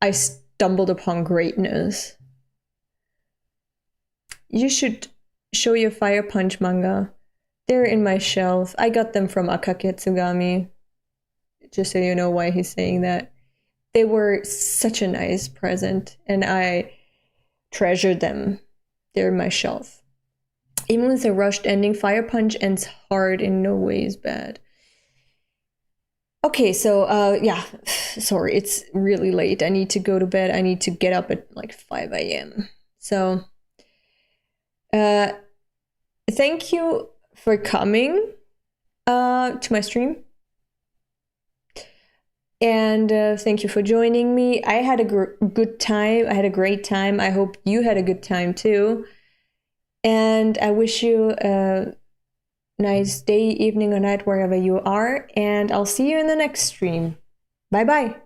I stumbled upon greatness. You should show your Fire Punch manga. They're in my shelf. I got them from Akake Tsugami. Just so you know why he's saying that. They were such a nice present, and I treasured them. They're in my shelf. Even with a rushed ending, Fire Punch ends hard, in no ways bad. Okay, so yeah, sorry, it's really late. I need to go to bed. I need to get up at like 5 a.m. So thank you for coming to my stream. And thank you for joining me. I had a good time. I had a great time. I hope you had a good time too. And I wish you a nice day, evening, or night, wherever you are. And I'll see you in the next stream. Bye-bye.